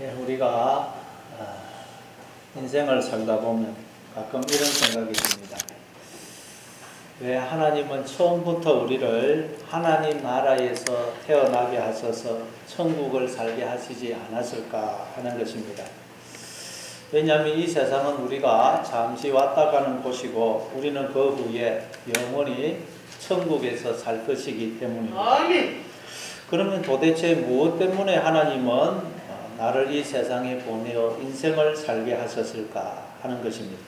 우리가 인생을 살다 보면 가끔 이런 생각이 듭니다. 왜 하나님은 처음부터 우리를 하나님 나라에서 태어나게 하셔서 천국을 살게 하시지 않았을까 하는 것입니다. 왜냐하면 이 세상은 우리가 잠시 왔다 가는 곳이고 우리는 그 후에 영원히 천국에서 살 것이기 때문입니다. 그러면 도대체 무엇 때문에 하나님은 나를 이 세상에 보내어 인생을 살게 하셨을까 하는 것입니다.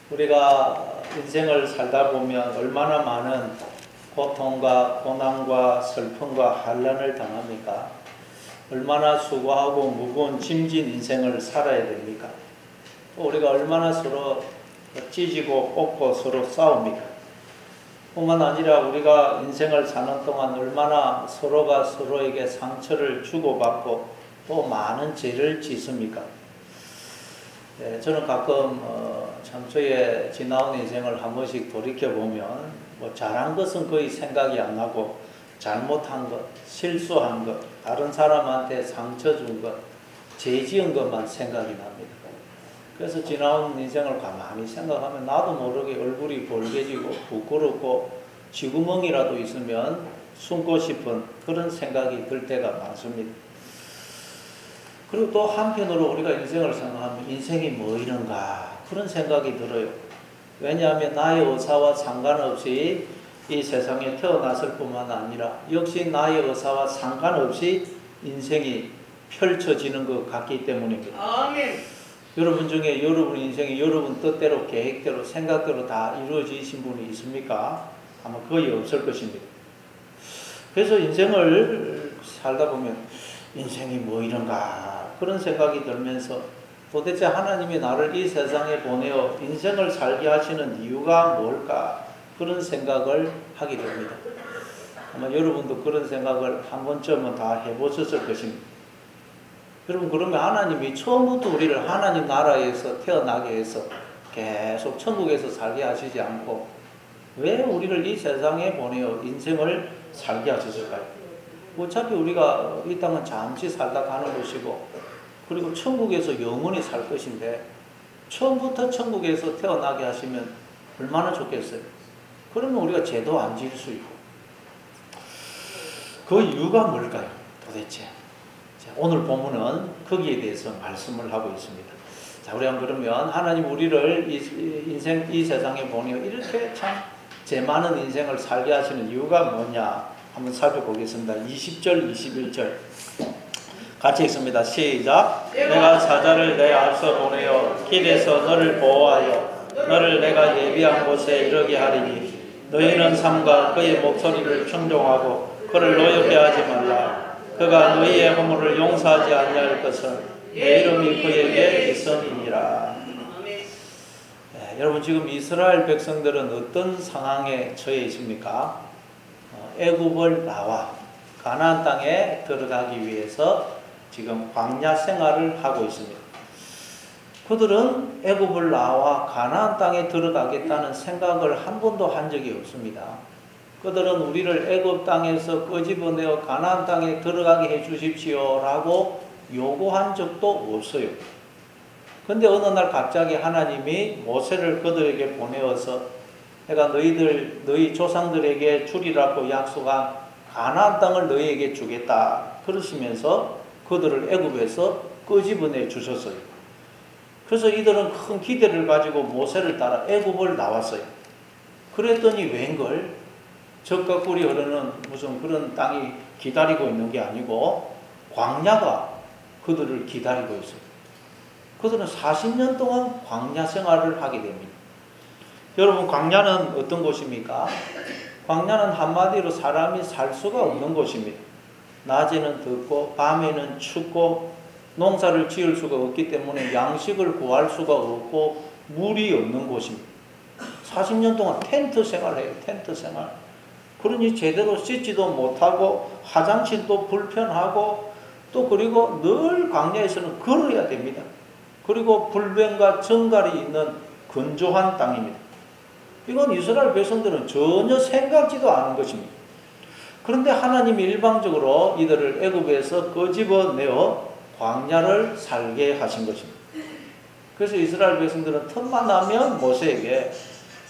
우리가 인생을 살다 보면 얼마나 많은 고통과 고난과 슬픔과 환난을 당합니까? 얼마나 수고하고 무거운 짐진 인생을 살아야 됩니까? 우리가 얼마나 서로 찢고 뽑고 서로 싸웁니까? 뿐만 아니라 우리가 인생을 사는 동안 얼마나 서로가 서로에게 상처를 주고받고 또 많은 죄를 짓습니까? 저는 가끔 참 저의 지나온 인생을 한 번씩 돌이켜보면 잘한 것은 거의 생각이 안 나고 잘못한 것, 실수한 것, 다른 사람한테 상처 준 것, 죄 지은 것만 생각이 납니다. 그래서 지나온 인생을 가만히 생각하면 나도 모르게 얼굴이 벌개지고 부끄럽고 쥐구멍이라도 있으면 숨고 싶은 그런 생각이 들 때가 많습니다. 그리고 또 한편으로 우리가 인생을 생각하면 인생이 뭐 이런가 그런 생각이 들어요. 왜냐하면 나의 의사와 상관없이 이 세상에 태어났을 뿐만 아니라 역시 나의 의사와 상관없이 인생이 펼쳐지는 것 같기 때문입니다. 아멘. 여러분 중에 여러분 인생이 여러분 뜻대로 계획대로 생각대로 다 이루어지신 분이 있습니까? 아마 거의 없을 것입니다. 그래서 인생을 살다 보면 인생이 뭐 이런가 그런 생각이 들면서 도대체 하나님이 나를 이 세상에 보내어 인생을 살게 하시는 이유가 뭘까 그런 생각을 하게 됩니다. 아마 여러분도 그런 생각을 한 번쯤은 다 해보셨을 것입니다. 여러분 그러면 하나님이 처음부터 우리를 하나님 나라에서 태어나게 해서 계속 천국에서 살게 하시지 않고 왜 우리를 이 세상에 보내어 인생을 살게 하셨을까요? 어차피 우리가 이 땅은 잠시 살다 가는 것이고 그리고 천국에서 영원히 살 것인데 처음부터 천국에서 태어나게 하시면 얼마나 좋겠어요. 그러면 우리가 죄도 안 지을 수 있고 그 이유가 뭘까요? 도대체 오늘 본문은 거기에 대해서 말씀을 하고 있습니다. 자, 우리 한번 그러면 하나님 우리를 이 세상에 보내어 이렇게 참 죄 많은 인생을 살게 하시는 이유가 뭐냐 한번 살펴보겠습니다. 20절 21절 같이 읽습니다. 시작. 내가 사자를 내 앞서 보내어 길에서 너를 보호하여 너를 내가 예비한 곳에 이르게 하리니 너희는 삼가 그의 목소리를 충종하고 그를 노엽게 하지 말라. 그가 너희의 허물을 용서하지 아니할 것은 내 이름이 그에게 있음이니라. 여러분 지금 이스라엘 백성들은 어떤 상황에 처해 있습니까? 애굽을 나와 가나안 땅에 들어가기 위해서 지금 광야 생활을 하고 있습니다. 그들은 애굽을 나와 가나안 땅에 들어가겠다는 생각을 한 번도 한 적이 없습니다. 그들은 우리를 애굽 땅에서 끄집어내어 가나안 땅에 들어가게 해 주십시오 라고 요구한 적도 없어요. 근데 어느 날 갑자기 하나님이 모세를 그들에게 보내어서 내가 너희 조상들에게 주리라고 약속한 가나안 땅을 너희에게 주겠다 그러시면서 그들을 애굽에서 끄집어내 주셨어요. 그래서 이들은 큰 기대를 가지고 모세를 따라 애굽을 나왔어요. 그랬더니 웬걸 젖과 꿀이 흐르는 무슨 그런 땅이 기다리고 있는 게 아니고 광야가 그들을 기다리고 있어요. 그들은 40년 동안 광야 생활을 하게 됩니다. 여러분 광야는 어떤 곳입니까? 광야는 한마디로 사람이 살 수가 없는 곳입니다. 낮에는 덥고 밤에는 춥고 농사를 지을 수가 없기 때문에 양식을 구할 수가 없고 물이 없는 곳입니다. 40년 동안 텐트 생활해요. 텐트 생활. 그러니 제대로 씻지도 못하고 화장실도 불편하고 또 그리고 늘 광야에서는 걸어야 됩니다. 그리고 불뱀과 정갈이 있는 건조한 땅입니다. 이건 이스라엘 백성들은 전혀 생각지도 않은 것입니다. 그런데 하나님이 일방적으로 이들을 애굽에서 끄집어내어 광야를 살게 하신 것입니다. 그래서 이스라엘 백성들은 틈만 나면 모세에게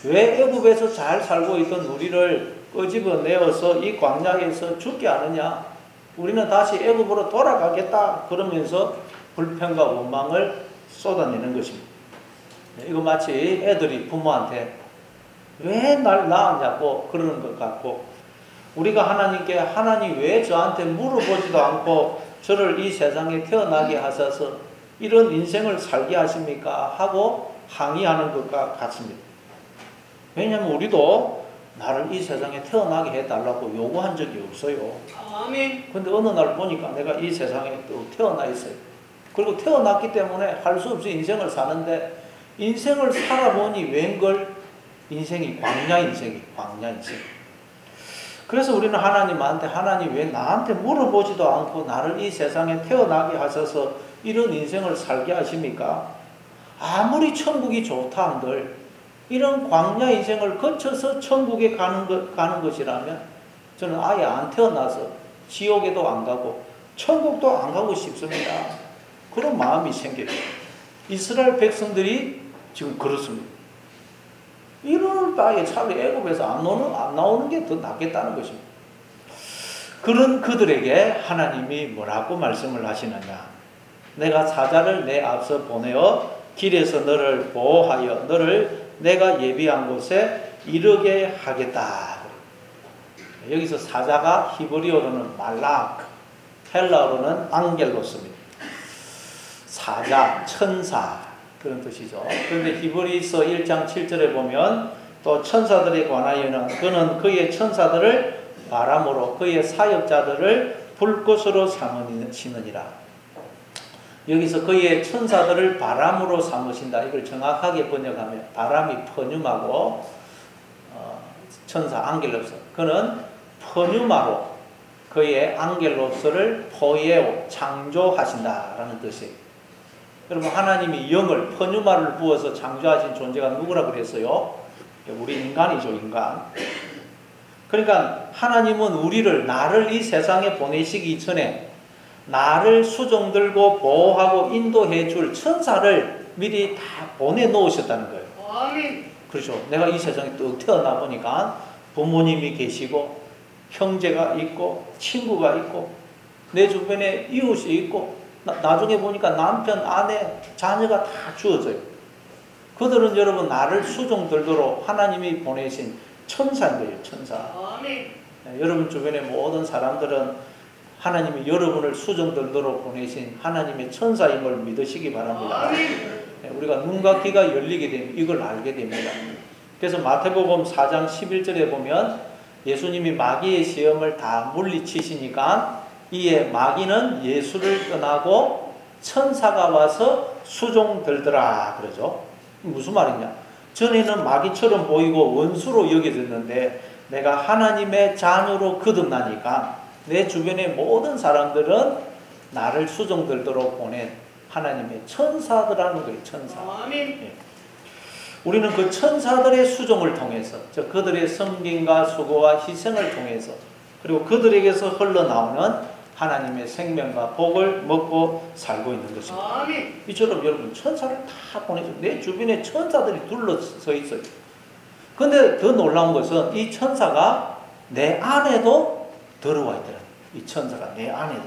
왜 애굽에서 잘 살고 있던 우리를 끄집어내어서 이 광야에서 죽게 하느냐? 우리는 다시 애굽으로 돌아가겠다. 그러면서 불평과 원망을 쏟아내는 것입니다. 이거 마치 애들이 부모한테 왜 날 낳았냐고 그러는 것 같고, 우리가 하나님께 하나님 왜 저한테 물어보지도 않고 저를 이 세상에 태어나게 하셔서 이런 인생을 살게 하십니까? 하고 항의하는 것과 같습니다. 왜냐하면 우리도 나를 이 세상에 태어나게 해달라고 요구한 적이 없어요. 아멘. 근데 어느 날 보니까 내가 이 세상에 또 태어나 있어요. 그리고 태어났기 때문에 할 수 없이 인생을 사는데, 인생을 살아보니 웬걸 인생이 광야 인생. 그래서 우리는 하나님한테 하나님 왜 나한테 물어보지도 않고 나를 이 세상에 태어나게 하셔서 이런 인생을 살게 하십니까? 아무리 천국이 좋다 한들 이런 광야 인생을 거쳐서 천국에 가는 것이라면 저는 아예 안 태어나서 지옥에도 안 가고 천국도 안 가고 싶습니다. 그런 마음이 생겨요. 이스라엘 백성들이 지금 그렇습니다. 이럴 바에 차라리 애굽에서 안 나오는 게 더 낫겠다는 것입니다. 그런 그들에게 하나님이 뭐라고 말씀을 하시느냐? 내가 사자를 내 앞서 보내어 길에서 너를 보호하여 너를 내가 예비한 곳에 이르게 하겠다. 여기서 사자가 히브리어로는 말락, 헬라어로는 앙겔로스입니다. 사자, 천사 그런 뜻이죠. 그런데 히브리서 1장 7절에 보면 또 천사들에 관하여는 그는 그의 천사들을 바람으로 그의 사역자들을 불꽃으로 삼으시느니라. 여기서 그의 천사들을 바람으로 삼으신다. 이걸 정확하게 번역하면 바람이 퍼듐하고 천사 앙겔로스, 그는 퍼듐마로 그의 앙겔로스를 포예오 창조하신다라는 뜻이에요. 여러분, 하나님이 영을 퍼듐마를 부어서 창조하신 존재가 누구라 그랬어요? 우리 인간이죠, 인간. 그러니까 하나님은 나를 이 세상에 보내시기 전에 나를 수종들고 보호하고 인도해 줄 천사를 미리 다 보내놓으셨다는 거예요. 아멘. 그렇죠. 내가 이 세상에 뚝 태어나 보니까 부모님이 계시고 형제가 있고 친구가 있고 내 주변에 이웃이 있고 나중에 보니까 남편, 아내, 자녀가 다 주어져요. 그들은 여러분 나를 수종들도록 하나님이 보내신 천사인 거예요. 천사. 아멘. 여러분 주변의 모든 사람들은 하나님이 여러분을 수종들도록 보내신 하나님의 천사임을 믿으시기 바랍니다. 아멘. 우리가 눈과 귀가 열리게 되면 이걸 알게 됩니다. 그래서 마태복음 4장 11절에 보면 예수님이 마귀의 시험을 다 물리치시니까 이에 마귀는 예수를 떠나고 천사가 와서 수종들더라 그러죠. 무슨 말이냐? 전에는 마귀처럼 보이고 원수로 여겨졌는데 내가 하나님의 자녀로 거듭나니까 내 주변의 모든 사람들은 나를 수종들도록 보낸 하나님의 천사들하는 거예요. 천사. 아멘. 우리는 그 천사들의 수종을 통해서, 그들의 섬김과 수고와 희생을 통해서, 그리고 그들에게서 흘러나오는 하나님의 생명과 복을 먹고 살고 있는 것입니다. 아멘. 이처럼 여러분 천사를 다 보내줘. 내 주변에 천사들이 둘러서 있어요. 근데 더 놀라운 것은 이 천사가 내 안에도 들어와 있더라. 이 천사가 내 안에도.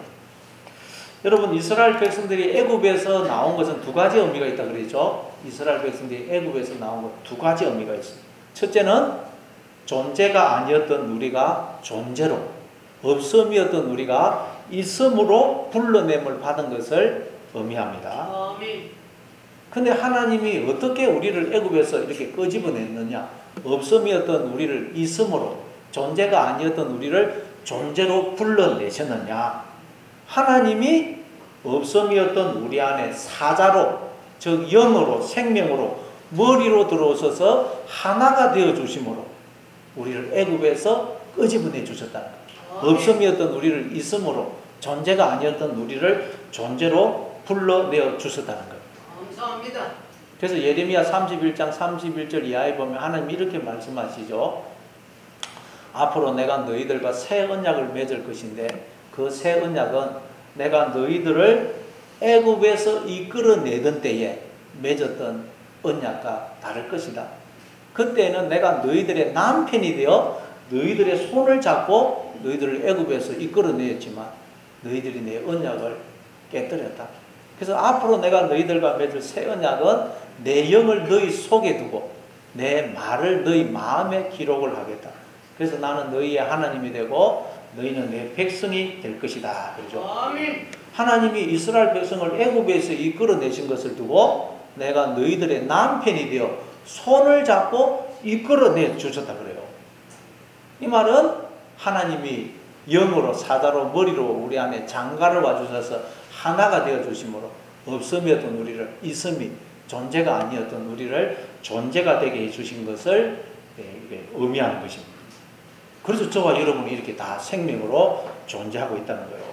여러분, 이스라엘 백성들이 애굽에서 나온 것은 두 가지 의미가 있다 그랬죠. 이스라엘 백성들이 애굽에서 나온 것 두 가지 의미가 있어요. 첫째는 존재가 아니었던 우리가 존재로, 없음이었던 우리가 있음으로 불러냄을 받은 것을 의미합니다. 아멘. 근데 하나님이 어떻게 우리를 애굽에서 이렇게 끄집어냈느냐? 없음이었던 우리를 있음으로, 존재가 아니었던 우리를 존재로 불러내셨느냐? 하나님이 없음이었던 우리 안에 사자로, 즉 영으로, 생명으로, 머리로 들어오셔서 하나가 되어 주심으로 우리를 애굽에서 끄집어내 주셨다는 거예요. 없음이었던 우리를 있음으로, 존재가 아니었던 우리를 존재로 불러내어 주셨다는 거예요. 감사합니다. 그래서 예레미야 31장 31절 이하에 보면 하나님 이렇게 말씀하시죠. 앞으로 내가 너희들과 새 언약을 맺을 것인데 그 새 언약은 내가 너희들을 애굽에서 이끌어내던 때에 맺었던 언약과 다를 것이다. 그때는 내가 너희들의 남편이 되어 너희들의 손을 잡고 너희들을 애굽에서 이끌어내었지만 너희들이 내 언약을 깨뜨렸다. 그래서 앞으로 내가 너희들과 맺을 새 언약은 내 영을 너희 속에 두고 내 말을 너희 마음에 기록을 하겠다. 그래서 나는 너희의 하나님이 되고 너희는 내 백성이 될 것이다. 그렇죠? 아멘. 하나님이 이스라엘 백성을 애굽에서 이끌어내신 것을 두고 내가 너희들의 남편이 되어 손을 잡고 이끌어내 주셨다 그래요. 이 말은 하나님이 영으로 사자로 머리로 우리 안에 장가를 와주셔서 하나가 되어 주심으로 없음이었던 우리를 있음이 존재가 아니었던 우리를 존재가 되게 해주신 것을 의미하는 것입니다. 그래서 저와 여러분이 이렇게 다 생명으로 존재하고 있다는 거예요.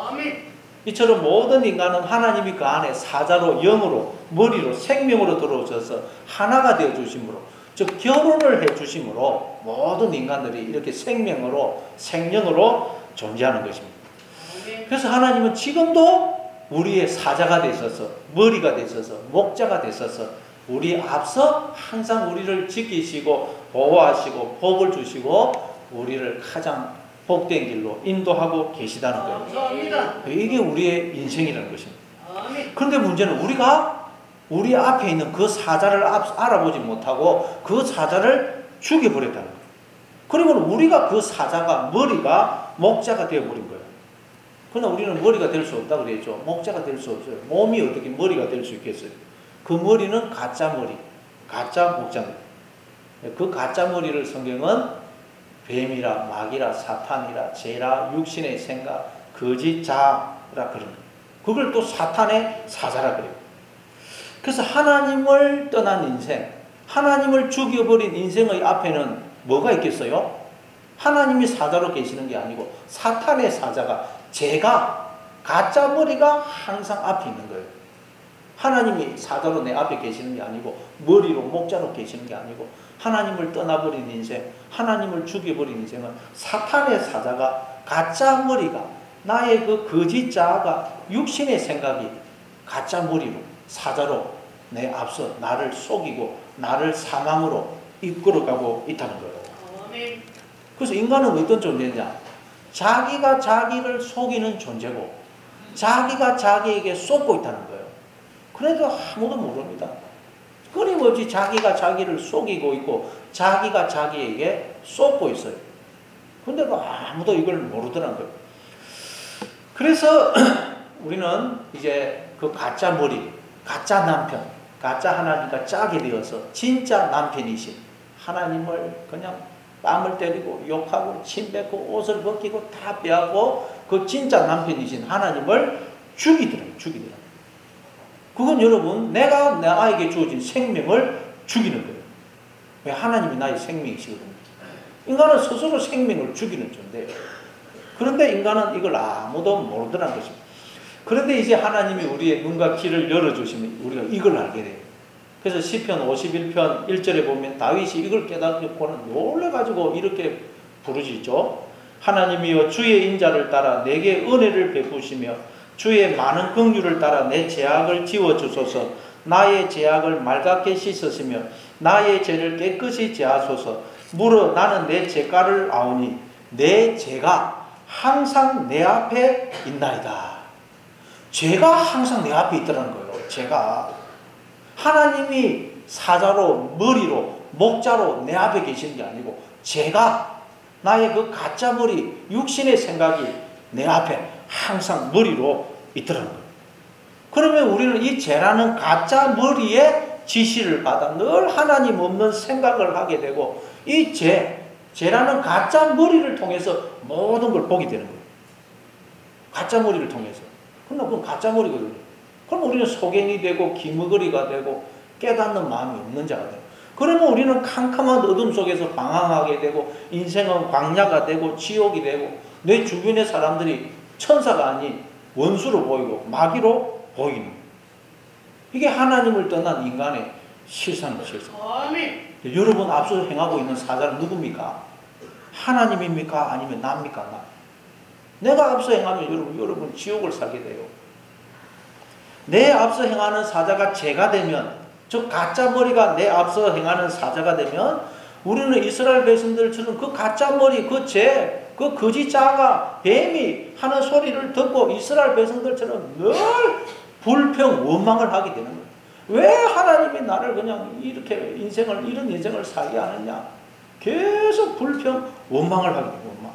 아멘. 이처럼 모든 인간은 하나님이 그 안에 사자로 영으로 머리로 생명으로 들어오셔서 하나가 되어 주심으로 즉 결혼을 해 주심으로 모든 인간들이 이렇게 생명으로 생명으로 존재하는 것입니다. 그래서 하나님은 지금도 우리의 사자가 되셔서 머리가 되셔서 목자가 되셔서 우리 앞서 항상 우리를 지키시고 보호하시고 복을 주시고 우리를 가장 복된 길로 인도하고 계시다는 거예요. 감사합니다. 이게 우리의 인생이라는 것입니다. 아멘. 그런데 문제는 우리가 우리 앞에 있는 그 사자를 알아보지 못하고 그 사자를 죽여버렸다는 거예요. 그리고 우리가 그 사자가 머리가 목자가 되어버린 거예요. 그러나 우리는 머리가 될 수 없다고 그랬죠. 목자가 될 수 없어요. 몸이 어떻게 머리가 될 수 있겠어요? 그 머리는 가짜 머리, 가짜 목자입니다. 그 가짜 머리를 성경은 뱀이라 마귀라 사탄이라 죄라 육신의 생각 거짓 자라 그러는 거예요. 그걸 또 사탄의 사자라 그래요. 그래서 하나님을 떠난 인생, 하나님을 죽여버린 인생의 앞에는 뭐가 있겠어요? 하나님이 사자로 계시는 게 아니고 사탄의 사자가 죄가 가짜 머리가 항상 앞에 있는 거예요. 하나님이 사자로 내 앞에 계시는 게 아니고 머리로 목자로 계시는 게 아니고 하나님을 떠나버린 인생, 하나님을 죽여버린 인생은 사탄의 사자가 가짜 머리가 나의 그 거짓 자아가 육신의 생각이 가짜 머리로 사자로 내 앞서 나를 속이고 나를 사망으로 이끌어가고 있다는 거예요. 아멘. 그래서 인간은 어떤 존재냐? 자기가 자기를 속이는 존재고 자기가 자기에게 쏟고 있다는 거예요. 그래도 아무도 모릅니다. 끊임없이 자기가 자기를 속이고 있고 자기가 자기에게 쏟고 있어요. 근데도 아무도 이걸 모르더라는 거예요. 그래서 우리는 이제 그 가짜 머리, 가짜 남편, 가짜 하나님과 짝이 되어서 진짜 남편이신 하나님을 그냥 뺨을 때리고 욕하고 침 뱉고 옷을 벗기고 다 빼앗고 그 진짜 남편이신 하나님을 죽이더라고요. 그건 여러분 내가 나에게 주어진 생명을 죽이는 거예요. 왜? 하나님이 나의 생명이시거든요. 인간은 스스로 생명을 죽이는 존재예요. 그런데 인간은 이걸 아무도 모르더라는 것입니다. 그런데 이제 하나님이 우리의 눈과 귀를 열어주시면 우리가 이걸 알게 돼요. 그래서 시편 51편 1절에 보면 다윗이 이걸 깨닫고는 놀라가지고 이렇게 부르짖죠. 하나님이여 주의 인자를 따라 내게 은혜를 베푸시며 주의 많은 긍휼을 따라 내 죄악을 지워주소서. 나의 죄악을 맑게 씻으시며 나의 죄를 깨끗이 제하소서. 물어 나는 내 죄가를 아오니 내 죄가 항상 내 앞에 있나이다. 죄가 항상 내 앞에 있더라는 거예요. 죄가. 하나님이 사자로 머리로 목자로 내 앞에 계시는 게 아니고 죄가 나의 그 가짜 머리 육신의 생각이 내 앞에 항상 머리로 있더라는 거예요. 그러면 우리는 이 죄라는 가짜 머리에 지시를 받아 늘 하나님 없는 생각을 하게 되고 이 죄라는 가짜 머리를 통해서 모든 걸 보게 되는 거예요. 가짜 머리를 통해서. 그러나 그건 가짜 머리거든요. 그럼 우리는 소견이 되고 기머거리가 되고 깨닫는 마음이 없는 자가 돼요. 그러면 우리는 캄캄한 어둠 속에서 방황하게 되고 인생은 광야가 되고 지옥이 되고 내 주변의 사람들이 천사가 아닌 원수로 보이고 마귀로 보이는 거예요. 이게 하나님을 떠난 인간의 실상입니다. 아멘. 여러분 앞서 행하고 있는 사자는 누굽니까? 하나님입니까? 아니면 나입니까? 나. 내가 앞서 행하면 여러분 지옥을 살게 돼요. 내 앞서 행하는 사자가 죄가 되면, 즉 가짜 머리가 내 앞서 행하는 사자가 되면, 우리는 이스라엘 백성들처럼 그 가짜 머리, 그 죄, 그 거짓 자가 뱀이 하는 소리를 듣고 이스라엘 백성들처럼 늘 불평, 원망을 하게 되는 거예요. 왜 하나님이 나를 그냥 이렇게 이런 인생을 살게 하느냐? 계속 불평, 원망을 하게 돼요. 원망.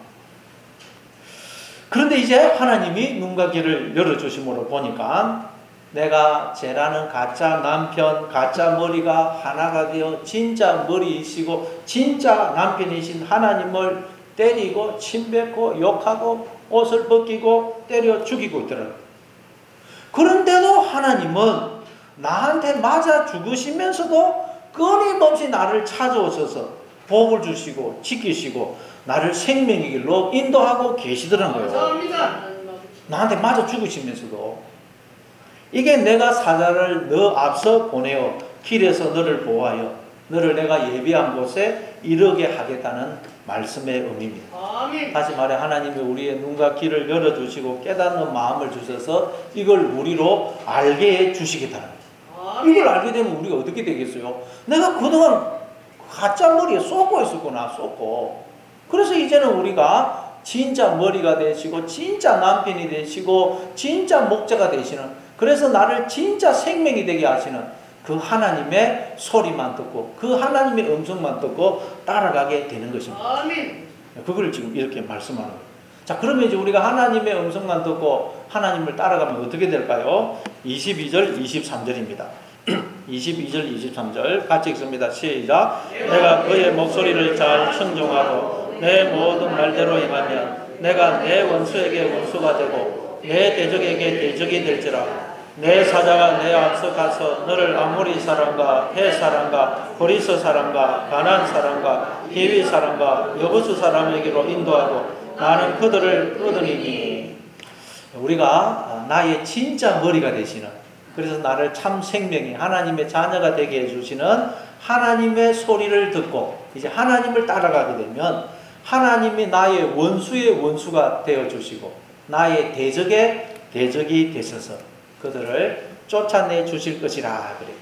그런데 이제 하나님이 눈과 귀를 열어주심으로 보니까 내가 죄라는 가짜 남편, 가짜 머리가 하나가 되어 진짜 머리이시고 진짜 남편이신 하나님을 때리고 침뱉고 욕하고 옷을 벗기고 때려 죽이고 있더라고요. 그런데도 하나님은 나한테 맞아 죽으시면서도 끊임없이 나를 찾아오셔서 복을 주시고 지키시고 나를 생명의 길로 인도하고 계시더라는 거예요. 감사합니다. 나한테 맞아 죽으시면서도. 이게 내가 사자를 너 앞서 보내어 길에서 너를 보호하여 너를 내가 예비한 곳에 이르게 하겠다는 말씀의 의미입니다. 아멘. 다시 말해 하나님이 우리의 눈과 귀를 열어주시고 깨닫는 마음을 주셔서 이걸 우리로 알게 해주시겠다는 거예요. 아멘. 이걸 알게 되면 우리가 어떻게 되겠어요? 내가 그동안 가짜 머리에 쏟고 있었구나, 쏟고. 그래서 이제는 우리가 진짜 머리가 되시고 진짜 남편이 되시고 진짜 목자가 되시는, 그래서 나를 진짜 생명이 되게 하시는 그 하나님의 소리만 듣고 그 하나님의 음성만 듣고 따라가게 되는 것입니다. 아멘. 그걸 지금 이렇게 말씀하는 거예요. 자, 그러면 이제 우리가 하나님의 음성만 듣고 하나님을 따라가면 어떻게 될까요? 22절, 23절입니다. 22절, 23절 같이 읽습니다. 시작. 내가 그의 목소리를 잘 청종하고 내 모든 말대로 행하면 내가 내 원수에게 원수가 되고 내 대적에게 대적이 될지라. 내 사자가 내 앞서 가서 너를 아모리 사람과 헷 사람과 거리스 사람과 가나안 사람과 히위 사람과 여부수 사람에게로 인도하고 나는 그들을 얻으리니. 우리가 나의 진짜 머리가 되시는, 그래서 나를 참 생명이 하나님의 자녀가 되게 해주시는 하나님의 소리를 듣고 이제 하나님을 따라가게 되면 하나님이 나의 원수의 원수가 되어주시고 나의 대적의 대적이 되셔서 그들을 쫓아내 주실 것이라 그래요.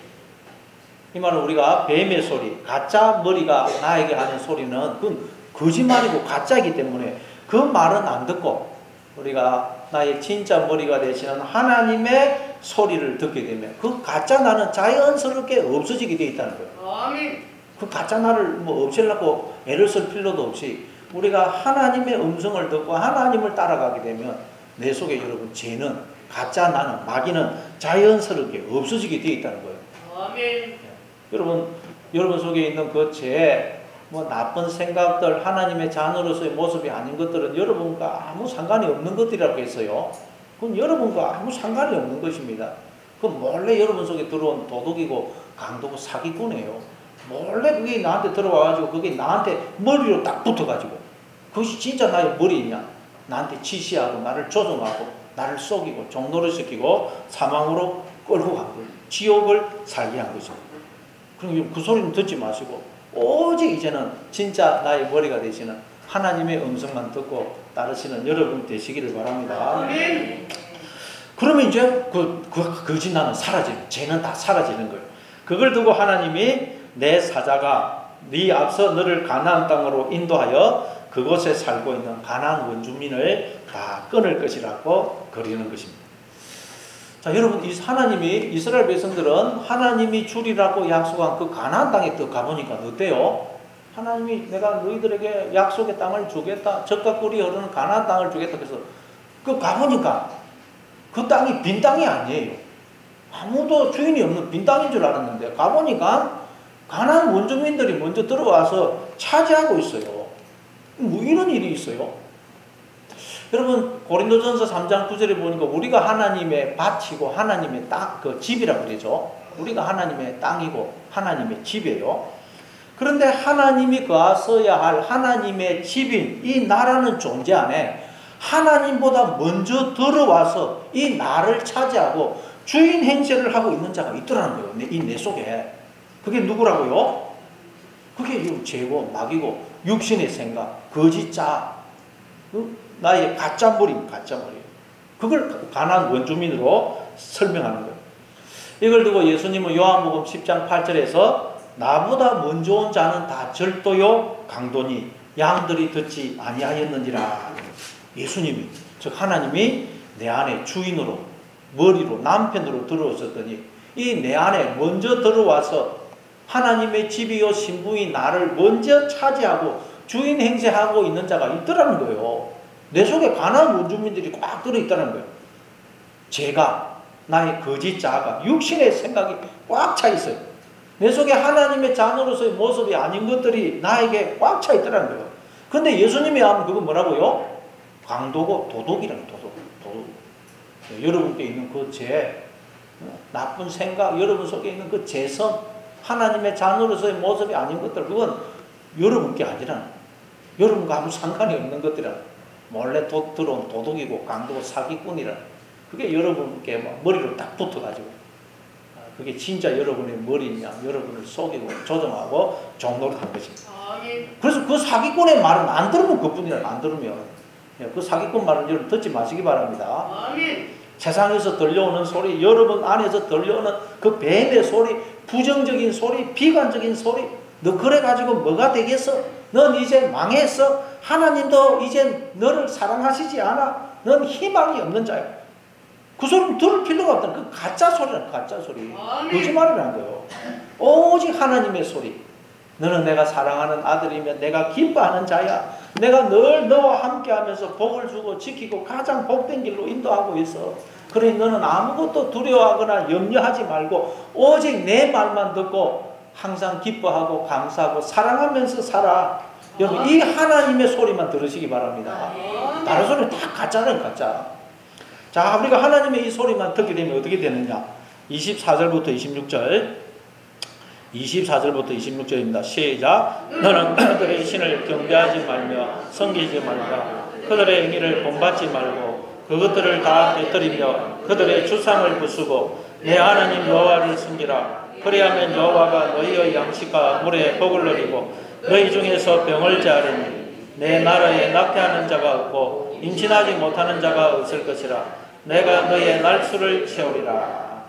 이 말은 우리가 뱀의 소리, 가짜 머리가 나에게 하는 소리는 그건 거짓말이고 가짜이기 때문에 그 말은 안 듣고 우리가 나의 진짜 머리가 되시는 하나님의 소리를 듣게 되면 그 가짜 나는 자연스럽게 없어지게 되어 있다는 거예요. 아멘. 그 가짜 나를 뭐 없애려고 애를 쓸 필요도 없이 우리가 하나님의 음성을 듣고 하나님을 따라가게 되면 내 속에 여러분 죄는, 가짜 나는, 마귀는 자연스럽게 없어지게 되어 있다는 거예요. 아멘. 여러분 속에 있는 그 죄, 뭐 나쁜 생각들, 하나님의 자녀로서의 모습이 아닌 것들은 여러분과 아무 상관이 없는 것들이라고 했어요. 그건 여러분과 아무 상관이 없는 것입니다. 그건 몰래 여러분 속에 들어온 도둑이고 강도고 사기꾼이에요. 몰래 그게 나한테 들어와가지고 그게 나한테 머리로 딱 붙어가지고 그것이 진짜 나의 머리이냐? 나한테 지시하고 나를 조종하고 나를 속이고 종노를 시키고 사망으로 끌고 간 거예요. 지옥을 살게 한 것입니다. 그럼 그 소리는 듣지 마시고 오직 이제는 진짜 나의 머리가 되시는 하나님의 음성만 듣고 따르시는 여러분 되시기를 바랍니다. 아멘. 그러면 이제 그 거짓 나는 사라지는, 죄는 다 사라지는 거예요. 그걸 두고 하나님이 내 사자가 네 앞서 너를 가나안 땅으로 인도하여 그곳에 살고 있는 가나안 원주민을 다 끊을 것이라고 그리는 것입니다. 자, 여러분, 이 하나님이 이스라엘 백성들은 하나님이 주리라고 약속한 그 가나안 땅에 또 가보니까 어때요? 하나님이 내가 너희들에게 약속의 땅을 주겠다, 젖과 꿀이 흐르는 가나안 땅을 주겠다. 그래서 그 가보니까 그 땅이 빈 땅이 아니에요. 아무도 주인이 없는 빈 땅인 줄 알았는데 가보니까 가나안 원주민들이 먼저 들어와서 차지하고 있어요. 뭐 이런 일이 있어요. 여러분, 고린도전서 3장 9절에 보니까 우리가 하나님의 밭이고 하나님의 땅, 그 집이라고 그러죠. 우리가 하나님의 땅이고 하나님의 집이에요. 그런데 하나님이 거하셔야 할 하나님의 집인 이 나라는 존재 안에 하나님보다 먼저 들어와서 이 나를 차지하고 주인 행세를 하고 있는 자가 있더라는 거예요. 내 속에. 그게 누구라고요? 그게 죄고 마귀고 육신의 생각, 거짓자, 나의 가짜 머리입니다. 가짜 머리. 그걸 가나안 원주민으로 설명하는 거예요. 이걸 두고 예수님은 요한복음 10장 8절에서 나보다 먼저 온 자는 다 절도요 강도니 양들이 듣지 아니하였는지라. 예수님이, 즉 하나님이 내 안에 주인으로, 머리로, 남편으로 들어오셨더니 이 내 안에 먼저 들어와서 하나님의 집이요 신부인 나를 먼저 차지하고 주인 행세하고 있는 자가 있더라는 거예요. 내 속에 가나안 원주민들이 꽉 들어있다는 거예요. 죄가, 나의 거짓 자아가, 육신의 생각이 꽉 차 있어요. 내 속에 하나님의 자녀로서의 모습이 아닌 것들이 나에게 꽉 차 있더라는 거예요. 근데 예수님이 하면 그거 뭐라고요? 강도고 도둑이라는 도둑. 여러분께 있는 그 죄, 나쁜 생각, 여러분 속에 있는 그 죄성, 하나님의 자녀로서의 모습이 아닌 것들, 그건 여러분께 아니라 여러분과 아무 상관이 없는 것들이라. 몰래 들어온 도둑이고 강도고 사기꾼이라. 그게 여러분께 머리로 딱 붙어가지고, 그게 진짜 여러분의 머리냐, 여러분을 속이고 조종하고 종노릇 한 것입니다. 그래서 그 사기꾼의 말은 안 들으면 그뿐이라. 안 들으면 그 사기꾼 말은 여러분 듣지 마시기 바랍니다. 세상에서 들려오는 소리, 여러분 안에서 들려오는 그 뱀의 소리, 부정적인 소리, 비관적인 소리, 너 그래가지고 뭐가 되겠어? 넌 이제 망했어? 하나님도 이제 너를 사랑하시지 않아? 넌 희망이 없는 자야. 그 소리는 들을 필요가 없다. 그 가짜 소리란 가짜 소리. 거짓말이라는 거예요. 오직 하나님의 소리. 너는 내가 사랑하는 아들이며 내가 기뻐하는 자야. 내가 늘 너와 함께하면서 복을 주고 지키고 가장 복된 길로 인도하고 있어. 그러니 너는 아무것도 두려워하거나 염려하지 말고 오직 내 말만 듣고 항상 기뻐하고 감사하고 사랑하면서 살아. 여러분 이 하나님의 소리만 들으시기 바랍니다. 다른 소리는 다 가짜는 가짜. 자, 우리가 하나님의 이 소리만 듣게 되면 어떻게 되느냐? 24절부터 26절. 24절부터 26절입니다. 시작. 너는 그들의 신을 경배하지 말며 섬기지 말라. 그들의 행위를 본받지 말고 그것들을 다 깨뜨리며 그들의 주상을 부수고 내 하나님 여호와를 섬기라. 그리하면 여호와가 너희의 양식과 물에 복을 누리고 너희 중에서 병을 제하리니 내 나라에 낙태하는 자가 없고 임신하지 못하는 자가 없을 것이라. 내가 너희의 날수를 채우리라.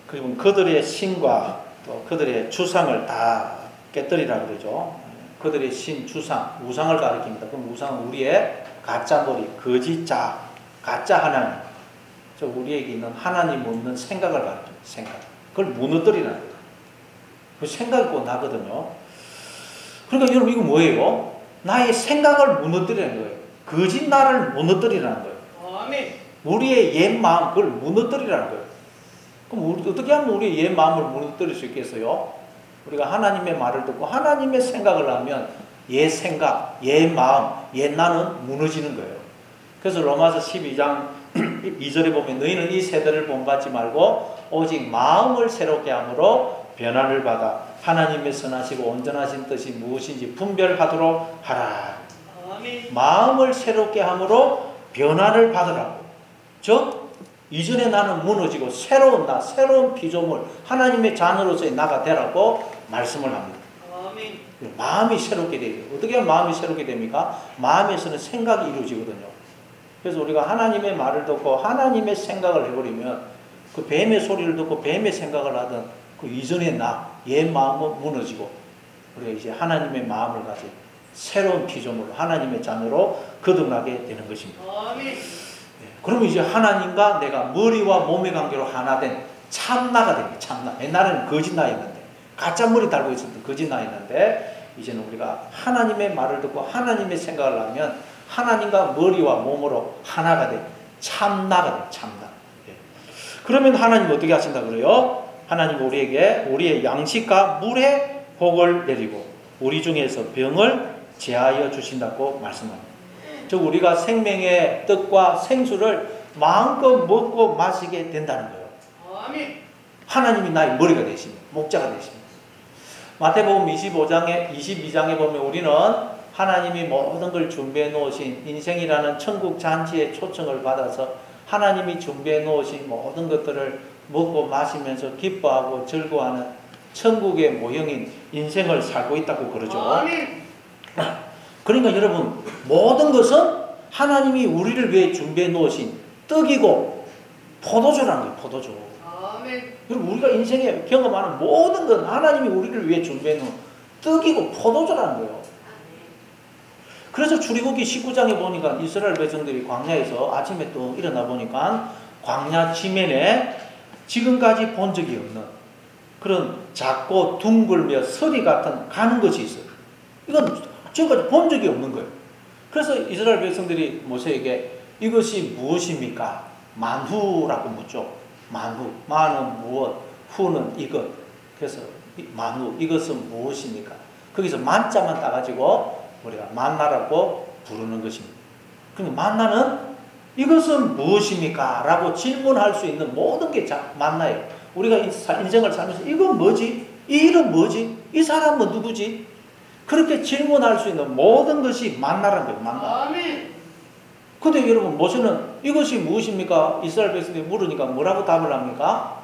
그리고 그들의 신과 또 그들의 주상을 다 깨뜨리라 그러죠. 그들의 신, 주상, 우상을 가리킵니다. 그럼 우상은 우리의 가짜 머리, 거짓 자, 가짜 하나님. 저 우리에게 있는 하나님 없는 생각을 가리킵니다. 생각. 그걸 무너뜨리라는 거예요. 그 생각이 꼭 나거든요. 그러니까 여러분 이거 뭐예요? 나의 생각을 무너뜨리는 거예요. 거짓 나를 무너뜨리라는 거예요. 우리의 옛 마음, 그걸 무너뜨리라는 거예요. 그럼 어떻게 하면 우리의 옛 마음을 무너뜨릴 수 있겠어요? 우리가 하나님의 말을 듣고 하나님의 생각을 하면 옛 생각, 옛 마음, 옛 나는 무너지는 거예요. 그래서 로마서 12장 2절에 보면 너희는 이 세대를 본받지 말고 오직 마음을 새롭게 함으로 변화를 받아 하나님의 선하시고 온전하신 뜻이 무엇인지 분별하도록 하라. 마음을 새롭게 함으로 변화를 받으라고. 즉 이전에 나는 무너지고 새로운 나, 새로운 피조물, 하나님의 자녀로서의 나가 되라고 말씀을 합니다. 마음이 새롭게 돼요. 어떻게 하면 마음이 새롭게 됩니까? 마음에서는 생각이 이루어지거든요. 그래서 우리가 하나님의 말을 듣고 하나님의 생각을 해버리면 그 뱀의 소리를 듣고 뱀의 생각을 하던 그 이전의 나, 옛 마음은 무너지고 우리가 이제 하나님의 마음을 가진 새로운 피조물로 하나님의 자녀로 거듭나게 되는 것입니다. 그러면 이제 하나님과 내가 머리와 몸의 관계로 하나 된 참나가 됩니다. 참나. 옛날에는 거짓 나였는데 가짜 머리 달고 있었던 거짓 나였는데 이제는 우리가 하나님의 말을 듣고 하나님의 생각을 하면 하나님과 머리와 몸으로 하나가 된 참나가 된 참나. 그러면 하나님 어떻게 하신다 그래요? 하나님 우리에게 우리의 양식과 물에 복을 내리고 우리 중에서 병을 제하여 주신다고 말씀합니다. 즉 우리가 생명의 떡과 생수를 마음껏 먹고 마시게 된다는 거예요. 하나님이 나의 머리가 되십니다. 목자가 되십니다. 마태복음 22장에 보면 우리는 하나님이 모든 걸 준비해 놓으신 인생이라는 천국 잔치의 초청을 받아서 하나님이 준비해 놓으신 모든 것들을 먹고 마시면서 기뻐하고 즐거워하는 천국의 모형인 인생을 살고 있다고 그러죠. 그러니까 여러분 모든 것은 하나님이 우리를 위해 준비해 놓으신 떡이고 포도주라는 거예요. 포도주. 아멘. 여러분 우리가 인생에 경험하는 모든 건 하나님이 우리를 위해 준비해 놓은 떡이고 포도주라는 거예요. 그래서 출애굽기 19장에 보니까 이스라엘 백성들이 광야에서 아침에 또 일어나 보니까 광야 지면에 지금까지 본 적이 없는 그런 작고 둥글며 서리 같은 가는 것이 있어요. 이건 지금까지 본 적이 없는 거예요. 그래서 이스라엘 백성들이 모세에게 이것이 무엇입니까? 만후라고 묻죠. 만후. 만은 무엇, 후는 이것. 그래서 만후, 이것은 무엇입니까? 거기서 만자만 따가지고 우리가 만나라고 부르는 것입니다. 그러니까 만나는 이것은 무엇입니까? 라고 질문할 수 있는 모든 게 만나예요. 우리가 인생을 살면서 이건 뭐지? 이 일은 뭐지? 이 사람은 누구지? 그렇게 질문할 수 있는 모든 것이 만나라는 거예요. 만나. 아멘. 근데 여러분 모세는 이것이 무엇입니까? 이스라엘 백성들이 물으니까 뭐라고 답을 합니까?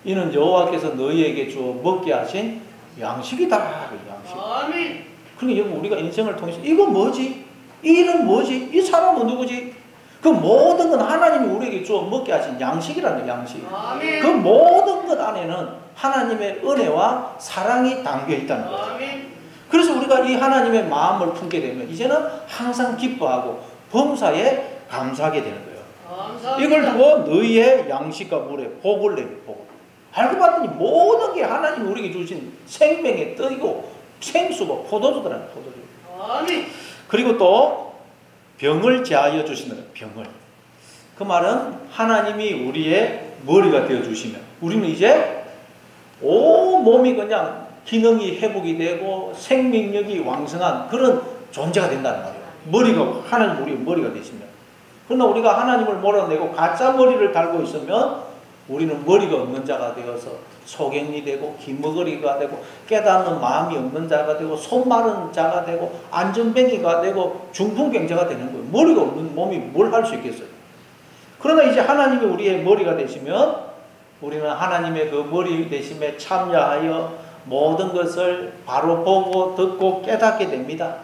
이는 여호와께서 너희에게 주어 먹게 하신 양식이다. 양식. 아멘. 그러니까 여러분 우리가 인생을 통해서 이건 뭐지? 이 일은 뭐지? 이 사람은 누구지? 그 모든 건 하나님이 우리에게 주어 먹게 하신 양식이라는 양식. 아멘. 그 모든 것 안에는 하나님의 은혜와 사랑이 담겨 있다는 거예요. 아멘. 그래서 우리가 이 하나님의 마음을 품게 되면 이제는 항상 기뻐하고 범사에 감사하게 되는 거예요. 감사합니다. 이걸 두고 너희의 양식과 물에 복을 내리 복. 알고 봤더니 모든 게 하나님이 우리에게 주신 생명의 떡이고 생수고 포도주더라는 포도주. 아멘. 그리고 또 병을 제하여 주시는 병을. 그 말은 하나님이 우리의 머리가 되어 주시면 우리는 이제 온 몸이 그냥 기능이 회복이 되고 생명력이 왕성한 그런 존재가 된다는 말이에요. 머리가 하나님 우리의 머리가 되시면. 그러나 우리가 하나님을 몰아내고 가짜 머리를 달고 있으면 우리는 머리가 없는 자가 되어서 소경이 되고 기머거리가 되고 깨닫는 마음이 없는 자가 되고 손 마른 자가 되고 안전뱅이가 되고 중풍병자가 되는 거예요. 머리가 없는 몸이 뭘 할 수 있겠어요. 그러나 이제 하나님이 우리의 머리가 되시면 우리는 하나님의 그 머리 되심에 참여하여 모든 것을 바로 보고 듣고 깨닫게 됩니다.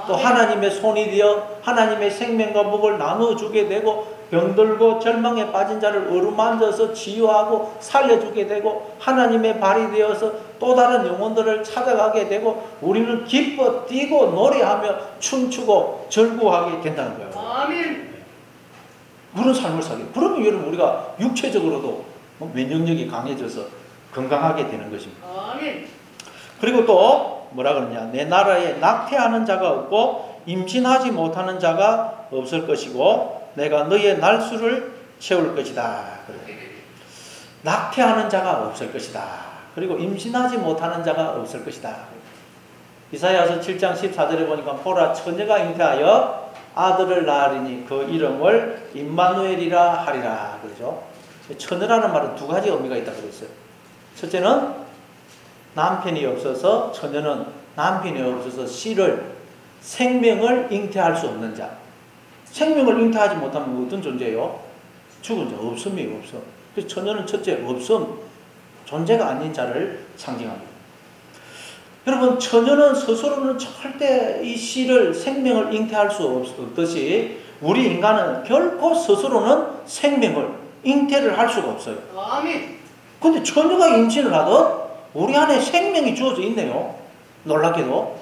또 하나님의 손이 되어 하나님의 생명과 복을 나눠주게 되고 병들고 절망에 빠진 자를 어루만져서 치유하고 살려주게 되고 하나님의 발이 되어서 또 다른 영혼들을 찾아가게 되고 우리는 기뻐 뛰고 노래하며 춤추고 절구하게 된다는 거예요. 아멘. 그런 삶을 살게. 그러면 여러분 우리가 육체적으로도 면역력이 강해져서 건강하게 되는 것입니다. 아멘. 그리고 또 뭐라 그러냐? 내 나라에 낙태하는 자가 없고 임신하지 못하는 자가 없을 것이고 내가 너희의 날수를 채울 것이다. 낙태하는 자가 없을 것이다. 그리고 임신하지 못하는 자가 없을 것이다. 이사야서 7장 14절에 보니까 보라 처녀가 잉태하여 아들을 낳으리니 그 이름을 임마누엘이라 하리라. 그러죠. 처녀라는 말은 두 가지 의미가 있다고 그랬어요. 첫째는 남편이 없어서 처녀는 남편이 없어서 씨를 생명을 잉태할 수 없는 자. 생명을 잉태하지 못하면 어떤 존재예요? 죽은 자, 없음이에요, 없음. 그래서 처녀는 첫째 없음, 존재가 아닌 자를 상징합니다. 여러분 처녀는 스스로는 절대 이 씨를 생명을 잉태할 수 없듯이 우리 인간은 결코 스스로는 생명을 잉태를 할 수가 없어요. 아멘. 근데 처녀가 임신을 하듯 우리 안에 생명이 주어져 있네요. 놀랍게도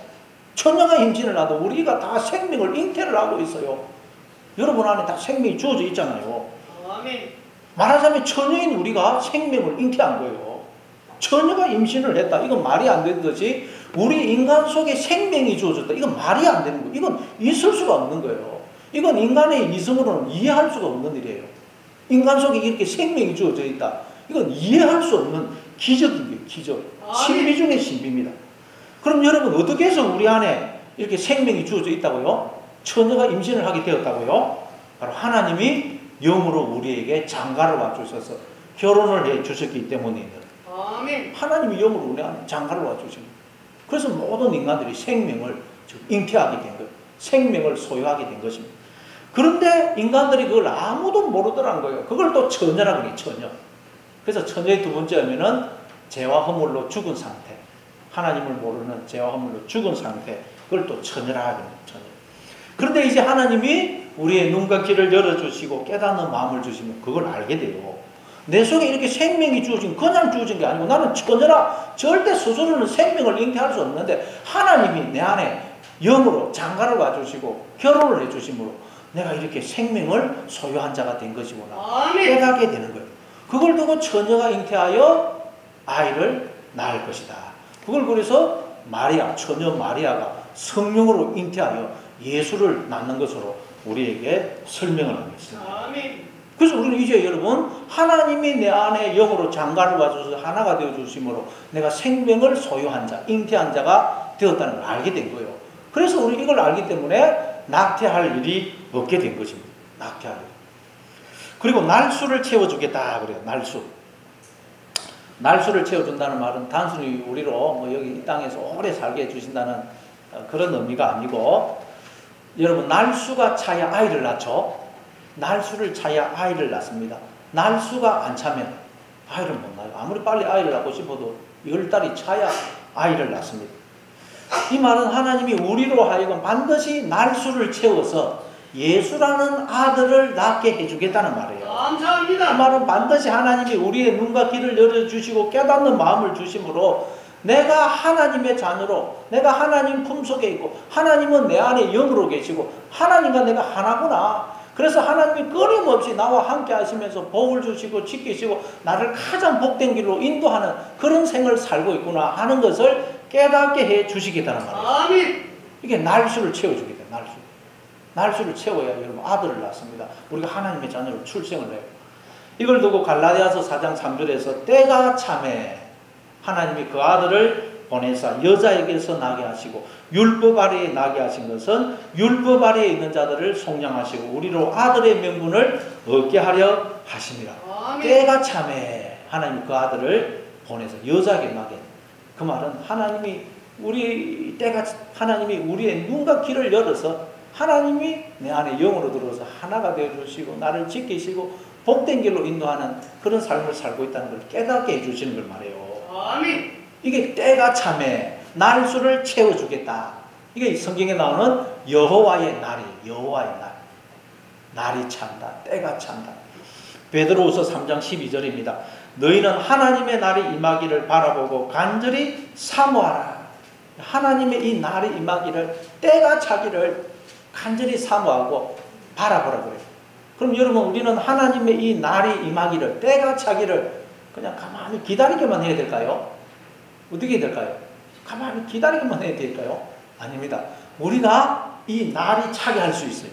처녀가 임신을 하듯 우리가 다 생명을 잉태를 하고 있어요. 여러분 안에 다 생명이 주어져 있잖아요. 아멘. 말하자면 처녀인 우리가 생명을 잉태한 거예요. 처녀가 임신을 했다. 이건 말이 안 되는 것이 우리 인간 속에 생명이 주어졌다. 이건 말이 안 되는 거예요. 이건 있을 수가 없는 거예요. 이건 인간의 이성으로는 이해할 수가 없는 일이에요. 인간 속에 이렇게 생명이 주어져 있다. 이건 이해할 수 없는 기적이에요. 기적. 신비 중의 신비입니다. 그럼 여러분 어떻게 해서 우리 안에 이렇게 생명이 주어져 있다고요? 처녀가 임신을 하게 되었다고요? 바로 하나님이 영으로 우리에게 장가를 와주셔서 결혼을 해 주셨기 때문입니다. 아멘. 하나님이 영으로 우리 안에 장가를 와주십니다. 그래서 모든 인간들이 생명을 잉태하게 된 거예요. 생명을 소유하게 된 것입니다. 그런데 인간들이 그걸 아무도 모르더란 거예요. 그걸 또 처녀라고 해요. 처녀. 그래서 처녀의 두 번째 의미는 죄와 허물로 죽은 상태. 하나님을 모르는 죄와 허물로 죽은 상태. 그걸 또 처녀라고 합니다. 처녀. 그런데 이제 하나님이 우리의 눈과 귀를 열어주시고 깨닫는 마음을 주시면 그걸 알게 돼요. 내 속에 이렇게 생명이 주어진, 그냥 주어진 게 아니고 나는 전혀라 절대 스스로는 생명을 잉태할 수 없는데 하나님이 내 안에 영으로 장가를 와주시고 결혼을 해주심으로 내가 이렇게 생명을 소유한 자가 된 것이구나 깨닫게 되는 거예요. 그걸 두고 처녀가 잉태하여 아이를 낳을 것이다. 그걸 그래서 마리아, 처녀 마리아가 성령으로 잉태하여 예수를 낳는 것으로 우리에게 설명을 하겠습니다. 그래서 우리는 이제 여러분 하나님이 내 안에 영으로 장가를 와줘서 하나가 되어주심으로 내가 생명을 소유한 자, 잉태한 자가 되었다는 걸 알게 된 거예요. 그래서 우리 이걸 알기 때문에 낙태할 일이 없게 된 것입니다. 낙태할 일. 그리고 날수를 채워주겠다 그래요. 날수를 채워준다는 말은 단순히 우리로 뭐 여기 이 땅에서 오래 살게 해주신다는 그런 의미가 아니고, 여러분 날수가 차야 아이를 낳죠. 날수를 차야 아이를 낳습니다. 날수가 안 차면 아이를 못 낳아요. 아무리 빨리 아이를 낳고 싶어도 10달이 차야 아이를 낳습니다. 이 말은 하나님이 우리로 하여금 반드시 날수를 채워서 예수라는 아들을 낳게 해주겠다는 말이에요. 감사합니다. 이 말은 반드시 하나님이 우리의 눈과 귀를 열어주시고 깨닫는 마음을 주심으로 내가 하나님의 자녀로, 내가 하나님 품속에 있고 하나님은 내 안에 영으로 계시고 하나님과 내가 하나구나. 그래서 하나님이 끊임없이 나와 함께 하시면서 복을 주시고 지키시고 나를 가장 복된 길로 인도하는 그런 생을 살고 있구나 하는 것을 깨닫게 해 주시겠다는 말이에요. 아멘. 이게 날수를 채워주겠다. 날수를 채워야 여러분 아들을 낳습니다. 우리가 하나님의 자녀로 출생을 해요. 이걸 두고 갈라디아서 4장 3절에서 때가 참에 하나님이 그 아들을 보내사 여자에게서 나게 하시고 율법 아래에 나게 하신 것은 율법 아래에 있는 자들을 속량하시고 우리로 아들의 명분을 얻게 하려 하심이라. 때가 참에 하나님이 그 아들을 보내서 여자에게 나게. 그 말은 하나님이 우리의 눈과 귀를 열어서 하나님이 내 안에 영으로 들어서 하나가 되어주시고 나를 지키시고 복된 길로 인도하는 그런 삶을 살고 있다는 걸 깨닫게 해주시는 걸 말해요. 아멘. 이게 때가 참에 날수를 채워주겠다. 이게 성경에 나오는 여호와의 날이, 여호와의 날. 날이 찬다. 때가 찬다. 베드로후서 3장 12절입니다. 너희는 하나님의 날이 임하기를 바라보고 간절히 사모하라. 하나님의 이 날이 임하기를, 때가 차기를 간절히 사모하고 바라보라 그래요. 그럼 여러분 우리는 하나님의 이 날이 임하기를, 때가 차기를 그냥 가만히 기다리기만 해야 될까요? 어떻게 해야 될까요? 가만히 기다리기만 해야 될까요? 아닙니다. 우리가 이 날이 차게 할 수 있어요.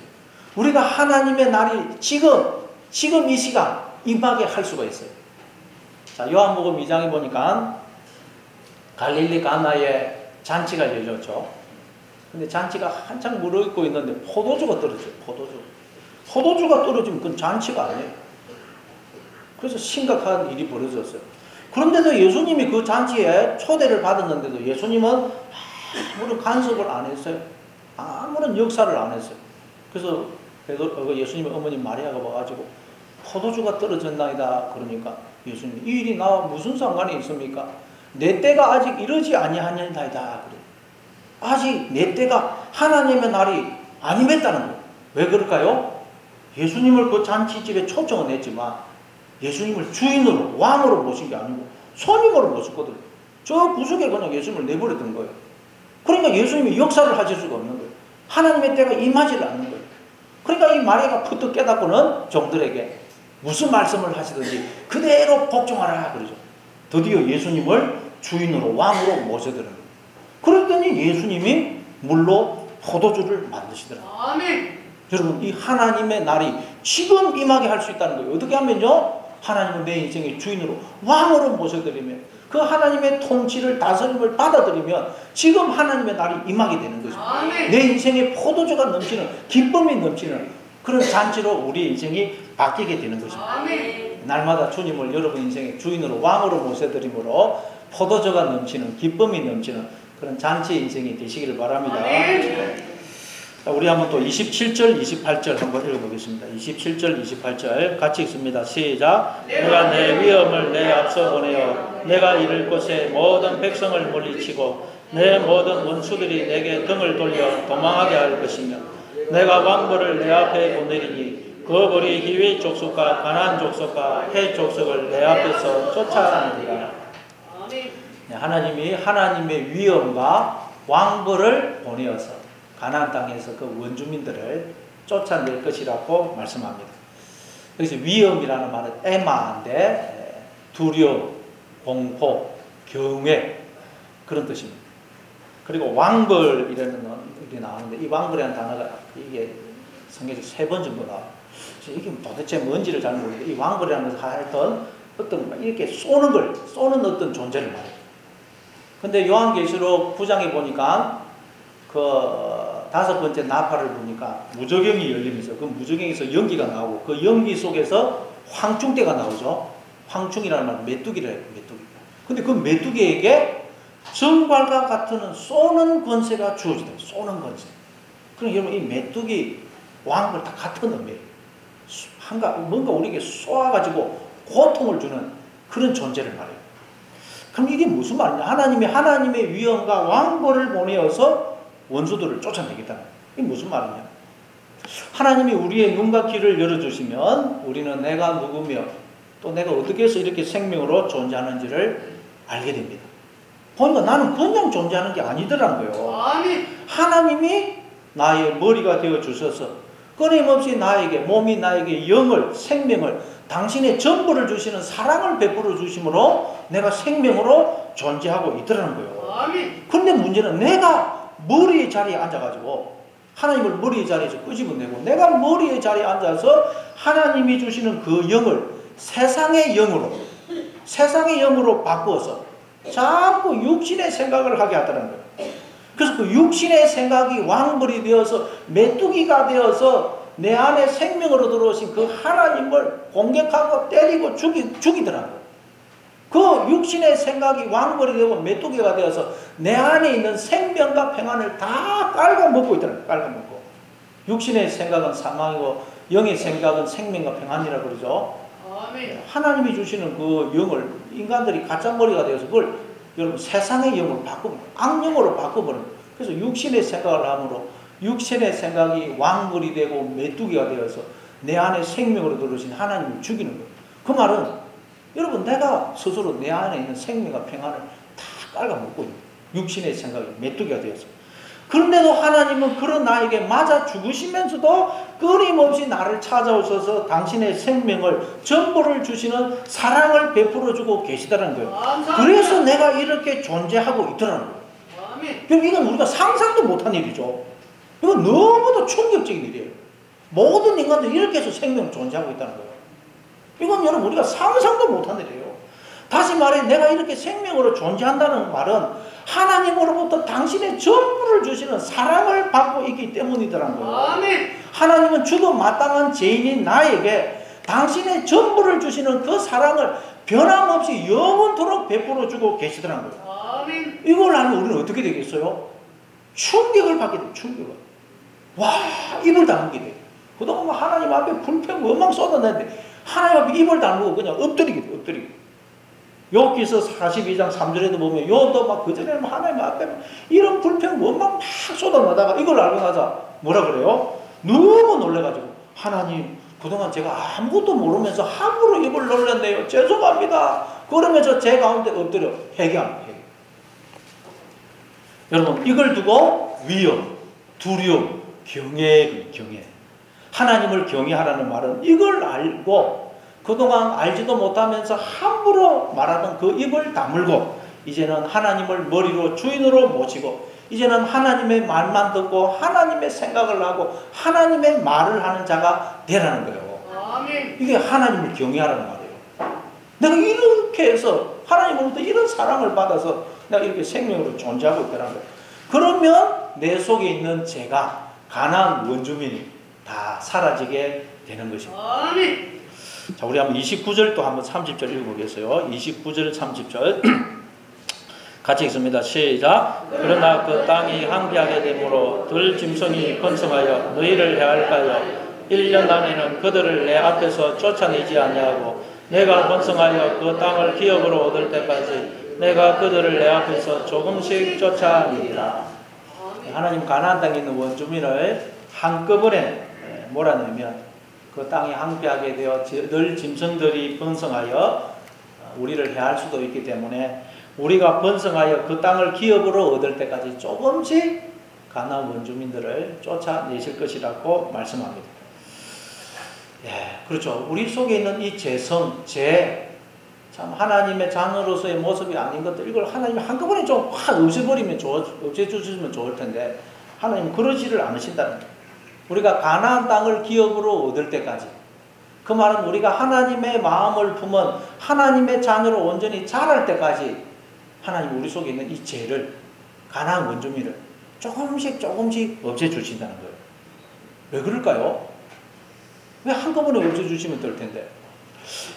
우리가 하나님의 날이 지금 이 시간 임하게 할 수가 있어요. 자, 요한복음 2장에 보니까 갈릴리 가나에 잔치가 열렸죠. 근데 잔치가 한창 무르익고 있는데 포도주가 떨어져요. 포도주가 떨어지면 그건 잔치가 아니에요. 그래서 심각한 일이 벌어졌어요. 그런데도 예수님이 그 잔치에 초대를 받았는데도 예수님은 아무런 간섭을 안 했어요. 아무런 역사를 안 했어요. 그래서 예수님의 어머니 마리아가 와가지고 포도주가 떨어졌나이다 그러니까 예수님이 이 일이 나와 무슨 상관이 있습니까? 내 때가 아직 이르지 아니하냐이다 그래. 아직 내 때가 하나님의 날이 안 임했다는 거예요. 왜 그럴까요? 예수님을 그 잔치집에 초청은 했지만 예수님을 주인으로 왕으로 모신 게 아니고 손님으로 모셨거든요. 저 구석에 그냥 예수님을 내버려둔 거예요. 그러니까 예수님이 역사를 하실 수가 없는 거예요. 하나님의 때가 임하지 않는 거예요. 그러니까 이 마리아가 푸득 깨닫고는 종들에게 무슨 말씀을 하시든지 그대로 복종하라 그러죠. 드디어 예수님을 주인으로 왕으로 모셔드는 거예요. 그랬더니 예수님이 물로 포도주를 만드시더라고요. 아멘. 여러분 이 하나님의 날이 지금 임하게 할 수 있다는 거예요. 어떻게 하면요? 하나님은 내 인생의 주인으로 왕으로 모셔드리면 그 하나님의 통치를 다스림을 받아들이면 지금 하나님의 날이 임하게 되는 거죠. 아멘. 내 인생에 포도주가 넘치는 기쁨이 넘치는 그런 잔치로 우리 인생이 바뀌게 되는 것입니다. 아멘. 날마다 주님을 여러분 인생의 주인으로 왕으로 모셔드림으로 포도주가 넘치는 기쁨이 넘치는 그런 잔치 인생이 되시기를 바랍니다. 아멘. 자, 우리 한번 또 27절, 28절 한번 읽어보겠습니다. 27절, 28절 같이 읽습니다. 시작. 내가 내 위엄을 내 앞서 보내어 내가 이를 곳에 모든 백성을 물리치고 내 모든 원수들이 내게 등을 돌려 도망하게 할 것이며 내가 왕벌을 내 앞에 보내리니 거버리 히위 족속과 가나안 족속과 헷 족속을 내 앞에서 쫓아내리라. 하나님이 하나님의 위엄과 왕벌을 보내어서 가나안 땅에서 그 원주민들을 쫓아낼 것이라고 말씀합니다. 그래서 위엄이라는 말은 에마인데 두려움, 공포, 경외 그런 뜻입니다. 그리고 왕벌이라는 건 이렇게 나오는데 이 왕벌이라는 단어가 이게 성경에서 3번 정도 나와요. 이게 도대체 뭔지를 잘 모르겠는데 이 왕벌이라는 것을 하여튼 어떤 이렇게 쏘는 어떤 존재를 말해요. 근데 요한계시록 9장에 보니까 그 5번째 나팔을 보니까 무저경이 열리면서 그 무저경에서 연기가 나오고 그 연기 속에서 황충대가 나오죠. 황충이라는 말은 메뚜기를 해요. 메뚜기. 근데 그 메뚜기에게 정발과 같은 쏘는 권세가 주어지다. 쏘는 권세. 그럼 여러분 이 메뚜기 왕벌 다 같은 의미예요. 뭔가 우리에게 쏘아가지고 고통을 주는 그런 존재를 말해요. 그럼 이게 무슨 말이냐? 하나님의 위엄과 왕벌을 보내어서 원수들을 쫓아내겠다는 거예요. 이게 무슨 말이냐? 하나님이 우리의 눈과 귀를 열어주시면 우리는 내가 누구며 또 내가 어떻게 해서 이렇게 생명으로 존재하는지를 알게 됩니다. 보니까 나는 그냥 존재하는 게 아니더란 거예요. 하나님이 나의 머리가 되어 주셔서 끊임없이 몸이 나에게 영을, 생명을, 당신의 전부를 주시는 사랑을 베풀어 주심으로 내가 생명으로 존재하고 있더라는 거예요. 그런데 문제는 내가 머리의 자리에 앉아가지고 하나님을 머리의 자리에서 끄집어내고 내가 머리의 자리에 앉아서 하나님이 주시는 그 영을 세상의 영으로 바꾸어서 자꾸 육신의 생각을 하게 하더라는 거예요. 그래서 그 육신의 생각이 왕벌이 되어서 메뚜기가 되어서 내 안에 생명으로 들어오신 그 하나님을 공격하고 때리고 죽이더라고요. 그 육신의 생각이 왕벌이 되고 메뚜기가 되어서 내 안에 있는 생명과 평안을 다 깔아먹고 있더라고요. 깔아먹고. 육신의 생각은 사망이고 영의 생각은 생명과 평안이라고 그러죠. 하나님이 주시는 그 영을 인간들이 가짜머리가 되어서 그걸 여러분 세상의 영으로 바꾸고 악령으로 바꿔버려요. 그래서 육신의 생각을 함으로 육신의 생각이 왕벌이 되고 메뚜기가 되어서 내 안에 생명으로 들어오신 하나님을 죽이는 거예요. 그 말은 여러분 내가 스스로 내 안에 있는 생명과 평안을 다 깔아먹고 있는 육신의 생각이 메뚜기가 되어서 그런데도 하나님은 그런 나에게 맞아 죽으시면서도 끊임없이 나를 찾아오셔서 당신의 생명을 전부를 주시는 사랑을 베풀어 주고 계시다는 거예요. 그래서 내가 이렇게 존재하고 있더라는 거예요. 이건 우리가 상상도 못한 일이죠. 이건 너무도 충격적인 일이에요. 모든 인간들이 이렇게 해서 생명을 존재하고 있다는 거예요. 이건 여러분 우리가 상상도 못한 일이에요. 다시 말해 내가 이렇게 생명으로 존재한다는 말은 하나님으로부터 당신의 전부를 주시는 사랑을 받고 있기 때문이더라는 거예요. 하나님은 죽음 마땅한 죄인인 나에게 당신의 전부를 주시는 그 사랑을 변함없이 영원토록 베풀어 주고 계시더라는 거예요. 이걸 알면 우리는 어떻게 되겠어요? 충격을 받게 돼요. 충격을. 와, 입을 다물게 돼요. 그동안 하나님 앞에 불평 원망 쏟아내는데 하나님 앞에 입을 다물고 그냥 엎드리게 돼요. 엎드리게. 욥기서 42장 3절에도 보면 욥도 막 그전에는 하나님 앞에 이런 불평 원망 막 쏟아내다가 이걸 알고 나서 뭐라 그래요? 너무 놀래가지고 하나님 그동안 제가 아무것도 모르면서 함부로 입을 놀렸네요. 죄송합니다. 그러면서 제 가운데 엎드려 회개합니다. 여러분 이걸 두고 위험, 두려움, 경외. 하나님을 경외하라는 말은 이걸 알고 그동안 알지도 못하면서 함부로 말하던 그 입을 다물고 이제는 하나님을 머리로 주인으로 모시고 이제는 하나님의 말만 듣고 하나님의 생각을 하고 하나님의 말을 하는 자가 되라는 거예요. 이게 하나님을 경외하라는 말이에요. 내가 이렇게 해서 하나님으로부터 이런 사랑을 받아서 내가 이렇게 생명으로 존재하고 있다는 거예요. 그러면 내 속에 있는 죄가 가나안 원주민이 다 사라지게 되는 것입니다. 자, 우리 한번 29절 또 한번 30절 읽어보겠어요. 29절 30절 같이 읽습니다. 시작. 그러나 그 땅이 황폐하게 되므로 들짐승이 번성하여 너희를 해할까요? 1년 안에는 그들을 내 앞에서 쫓아내지 아니하고 내가 번성하여 그 땅을 기업으로 얻을 때까지 내가 그들을 내 앞에서 조금씩 쫓아내리라. 하나님 가나안 땅에 있는 원주민을 한꺼번에 몰아내면 그 땅이 항폐하게 되어 늘 짐승들이 번성하여 우리를 해할 수도 있기 때문에 우리가 번성하여 그 땅을 기업으로 얻을 때까지 조금씩 가나안 원주민들을 쫓아내실 것이라고 말씀합니다. 예, 그렇죠. 우리 속에 있는 이 죄성, 참 하나님의 자녀로서의 모습이 아닌 것들, 이걸 하나님이 한꺼번에 좀 확 없애주시면 좋을 텐데 하나님은 그러지를 않으신다는 거예요. 우리가 가나안 땅을 기업으로 얻을 때까지, 그 말은 우리가 하나님의 마음을 품은 하나님의 자녀로 온전히 자랄 때까지 하나님 우리 속에 있는 이 죄를, 가나안 원주민을 조금씩 없애주신다는 거예요. 왜 그럴까요? 왜 한꺼번에 없애주시면 될 텐데.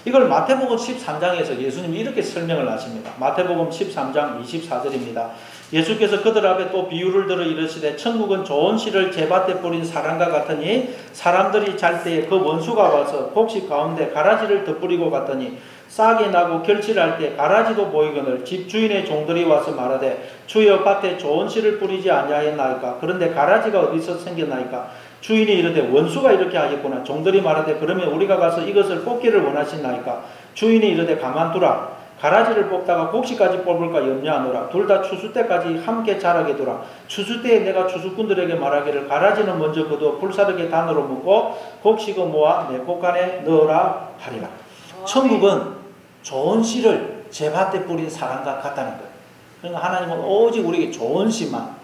이걸 마태복음 13장에서 예수님이 이렇게 설명을 하십니다. 마태복음 13장 24절입니다. 예수께서 그들 앞에 또 비유를 들어 이르시되 천국은 좋은 씨를 제밭에 뿌린 사람과 같으니 사람들이 잘 때에 그 원수가 와서 곡식 가운데 가라지를 덧뿌리고 갔더니 싹이 나고 결실할 때 가라지도 보이거늘 집주인의 종들이 와서 말하되 주여 밭에 좋은 씨를 뿌리지 아니하였나이까? 그런데 가라지가 어디서 생겼나이까? 주인이 이르되 원수가 이렇게 하였구나. 종들이 말하되 그러면 우리가 가서 이것을 뽑기를 원하시나이까? 주인이 이르되 가만두라. 가라지를 뽑다가 곡식까지 뽑을까 염려하노라. 둘 다 추수 때까지 함께 자라게 두라. 추수 때에 내가 추수꾼들에게 말하기를 가라지는 먼저 거두어 불사르게 단으로 묶고 곡식은 모아 내 곡간에 넣으라 하리라. 천국은 좋은 씨를 제밭에 뿌린 사람과 같다는 거예요. 그러니까 하나님은 오직 우리에게 좋은 씨만,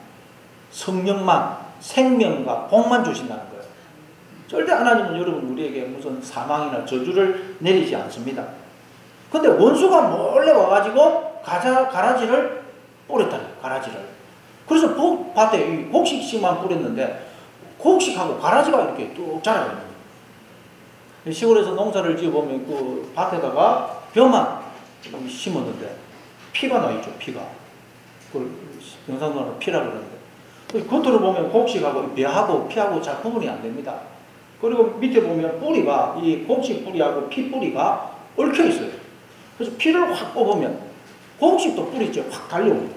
성령만, 생명과 복만 주신다는 거예요. 절대 하나님은 여러분 우리에게 무슨 사망이나 저주를 내리지 않습니다. 근데 원수가 몰래 와가지고 가라지를 뿌렸다는 거예요. 가라지를. 그래서 밭에 이 곡식씨만 뿌렸는데 곡식하고 가라지가 이렇게 뚝 자라고 있는 거예요. 시골에서 농사를 지어보면 그 밭에다가 벼만 심었는데 피가 나있죠. 피가. 그걸 경상도는 피라 그러는데 겉으로 보면 곡식하고 벼하고 피하고 잘 구분이 안 됩니다. 그리고 밑에 보면 뿌리가, 이 곡식 뿌리하고 피 뿌리가 얽혀 있어요. 그래서 피를 확 뽑으면 곡식도 뿌리째 확 달려옵니다.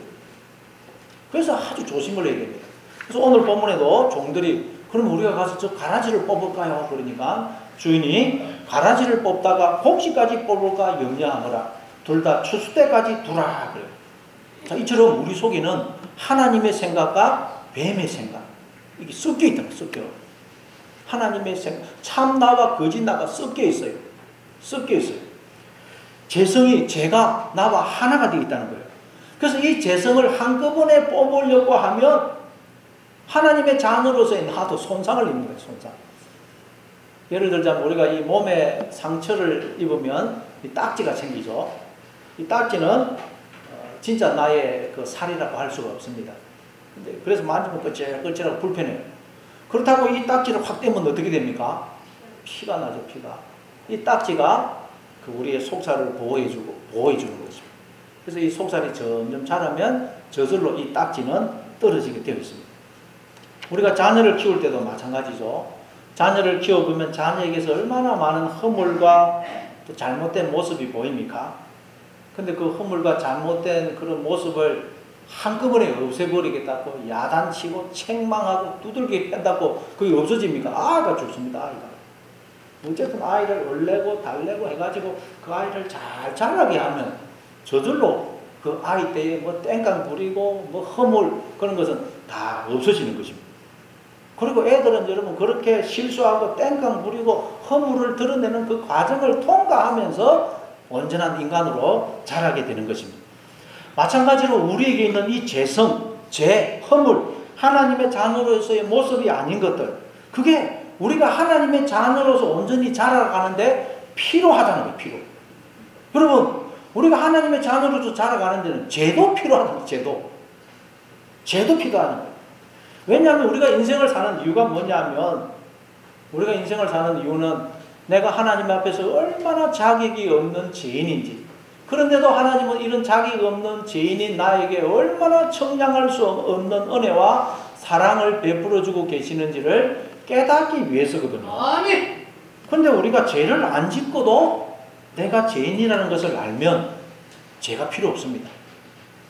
그래서 아주 조심을 해야 됩니다. 그래서 오늘 본문에도 종들이 그럼 우리가 가서 저 가라지를 뽑을까요? 그러니까 주인이 가라지를 뽑다가 곡식까지 뽑을까 염려하노라. 둘 다 추수 때까지 두라 그래요. 자, 이처럼 우리 속에는 하나님의 생각과 뱀의 생각, 이게 섞여 있다고. 섞여. 하나님의 생각, 참나와 거짓나가 섞여 있어요. 섞여 있어요. 죄가 나와 하나가 되어 있다는 거예요. 그래서 이 죄성을 한꺼번에 뽑으려고 하면 하나님의 자녀로서의 나도 손상을 입는 거예요. 손상. 예를 들자면 우리가 이 몸에 상처를 입으면 이 딱지가 생기죠. 이 딱지는 진짜 나의 그 살이라고 할 수가 없습니다. 근데 그래서 만지면 끄질끄질하고 불편해요. 그렇다고 이 딱지를 확 떼면 어떻게 됩니까? 피가 나죠. 피가. 이 딱지가 그 우리의 속살을 보호해주는 것입니다. 그래서 이 속살이 점점 자라면 저절로 이 딱지는 떨어지게 되어 있습니다. 우리가 자녀를 키울 때도 마찬가지죠. 자녀를 키워보면 자녀에게서 얼마나 많은 허물과 또 잘못된 모습이 보입니까? 근데 그 허물과 잘못된 그런 모습을 한꺼번에 없애버리겠다고 야단치고 책망하고 두들겨 팬다고 그게 없어집니까? 아이가 죽습니다. 아이가. 어쨌든 아이를 얼레고 달래고 해가지고 그 아이를 잘 자라게 하면 저절로 그 아이 때에 뭐 땡깡 부리고 뭐 허물 그런 것은 다 없어지는 것입니다. 그리고 애들은 여러분 그렇게 실수하고 땡깡 부리고 허물을 드러내는 그 과정을 통과하면서 온전한 인간으로 자라게 되는 것입니다. 마찬가지로 우리에게 있는 이 죄성, 허물, 하나님의 자녀로서의 모습이 아닌 것들, 그게 우리가 하나님의 자녀로서 온전히 자라가는데 필요하다는 거예요. 필요. 여러분 우리가 하나님의 자녀로서 자라가는 데는 죄도 필요하다는 거예요. 죄도 필요하는 거예요. 왜냐하면 우리가 인생을 사는 이유가 뭐냐면 우리가 인생을 사는 이유는 내가 하나님 앞에서 얼마나 자격이 없는 죄인인지, 그런데도 하나님은 이런 자격 없는 죄인인 나에게 얼마나 청량할 수 없는 은혜와 사랑을 베풀어주고 계시는지를 깨닫기 위해서거든요. 아멘. 근데 우리가 죄를 안 짓고도 내가 죄인이라는 것을 알면 죄가 필요 없습니다.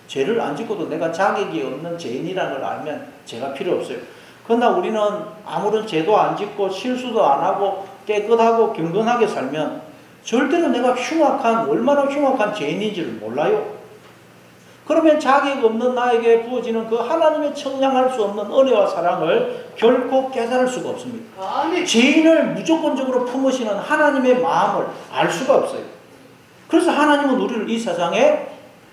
죄를 안 짓고도 내가 자격이 없는 죄인이라는 걸 알면 죄가 필요 없어요. 그러나 우리는 아무런 죄도 안 짓고 실수도 안 하고 깨끗하고 경건하게 살면 절대로 내가 얼마나 흉악한 죄인인지를 몰라요. 그러면 자격 없는 나에게 부어지는 그 하나님의 청량할 수 없는 은혜와 사랑을 결코 깨달을 수가 없습니다. 아멘. 죄인을 무조건적으로 품으시는 하나님의 마음을 알 수가 없어요. 그래서 하나님은 우리를 이 세상에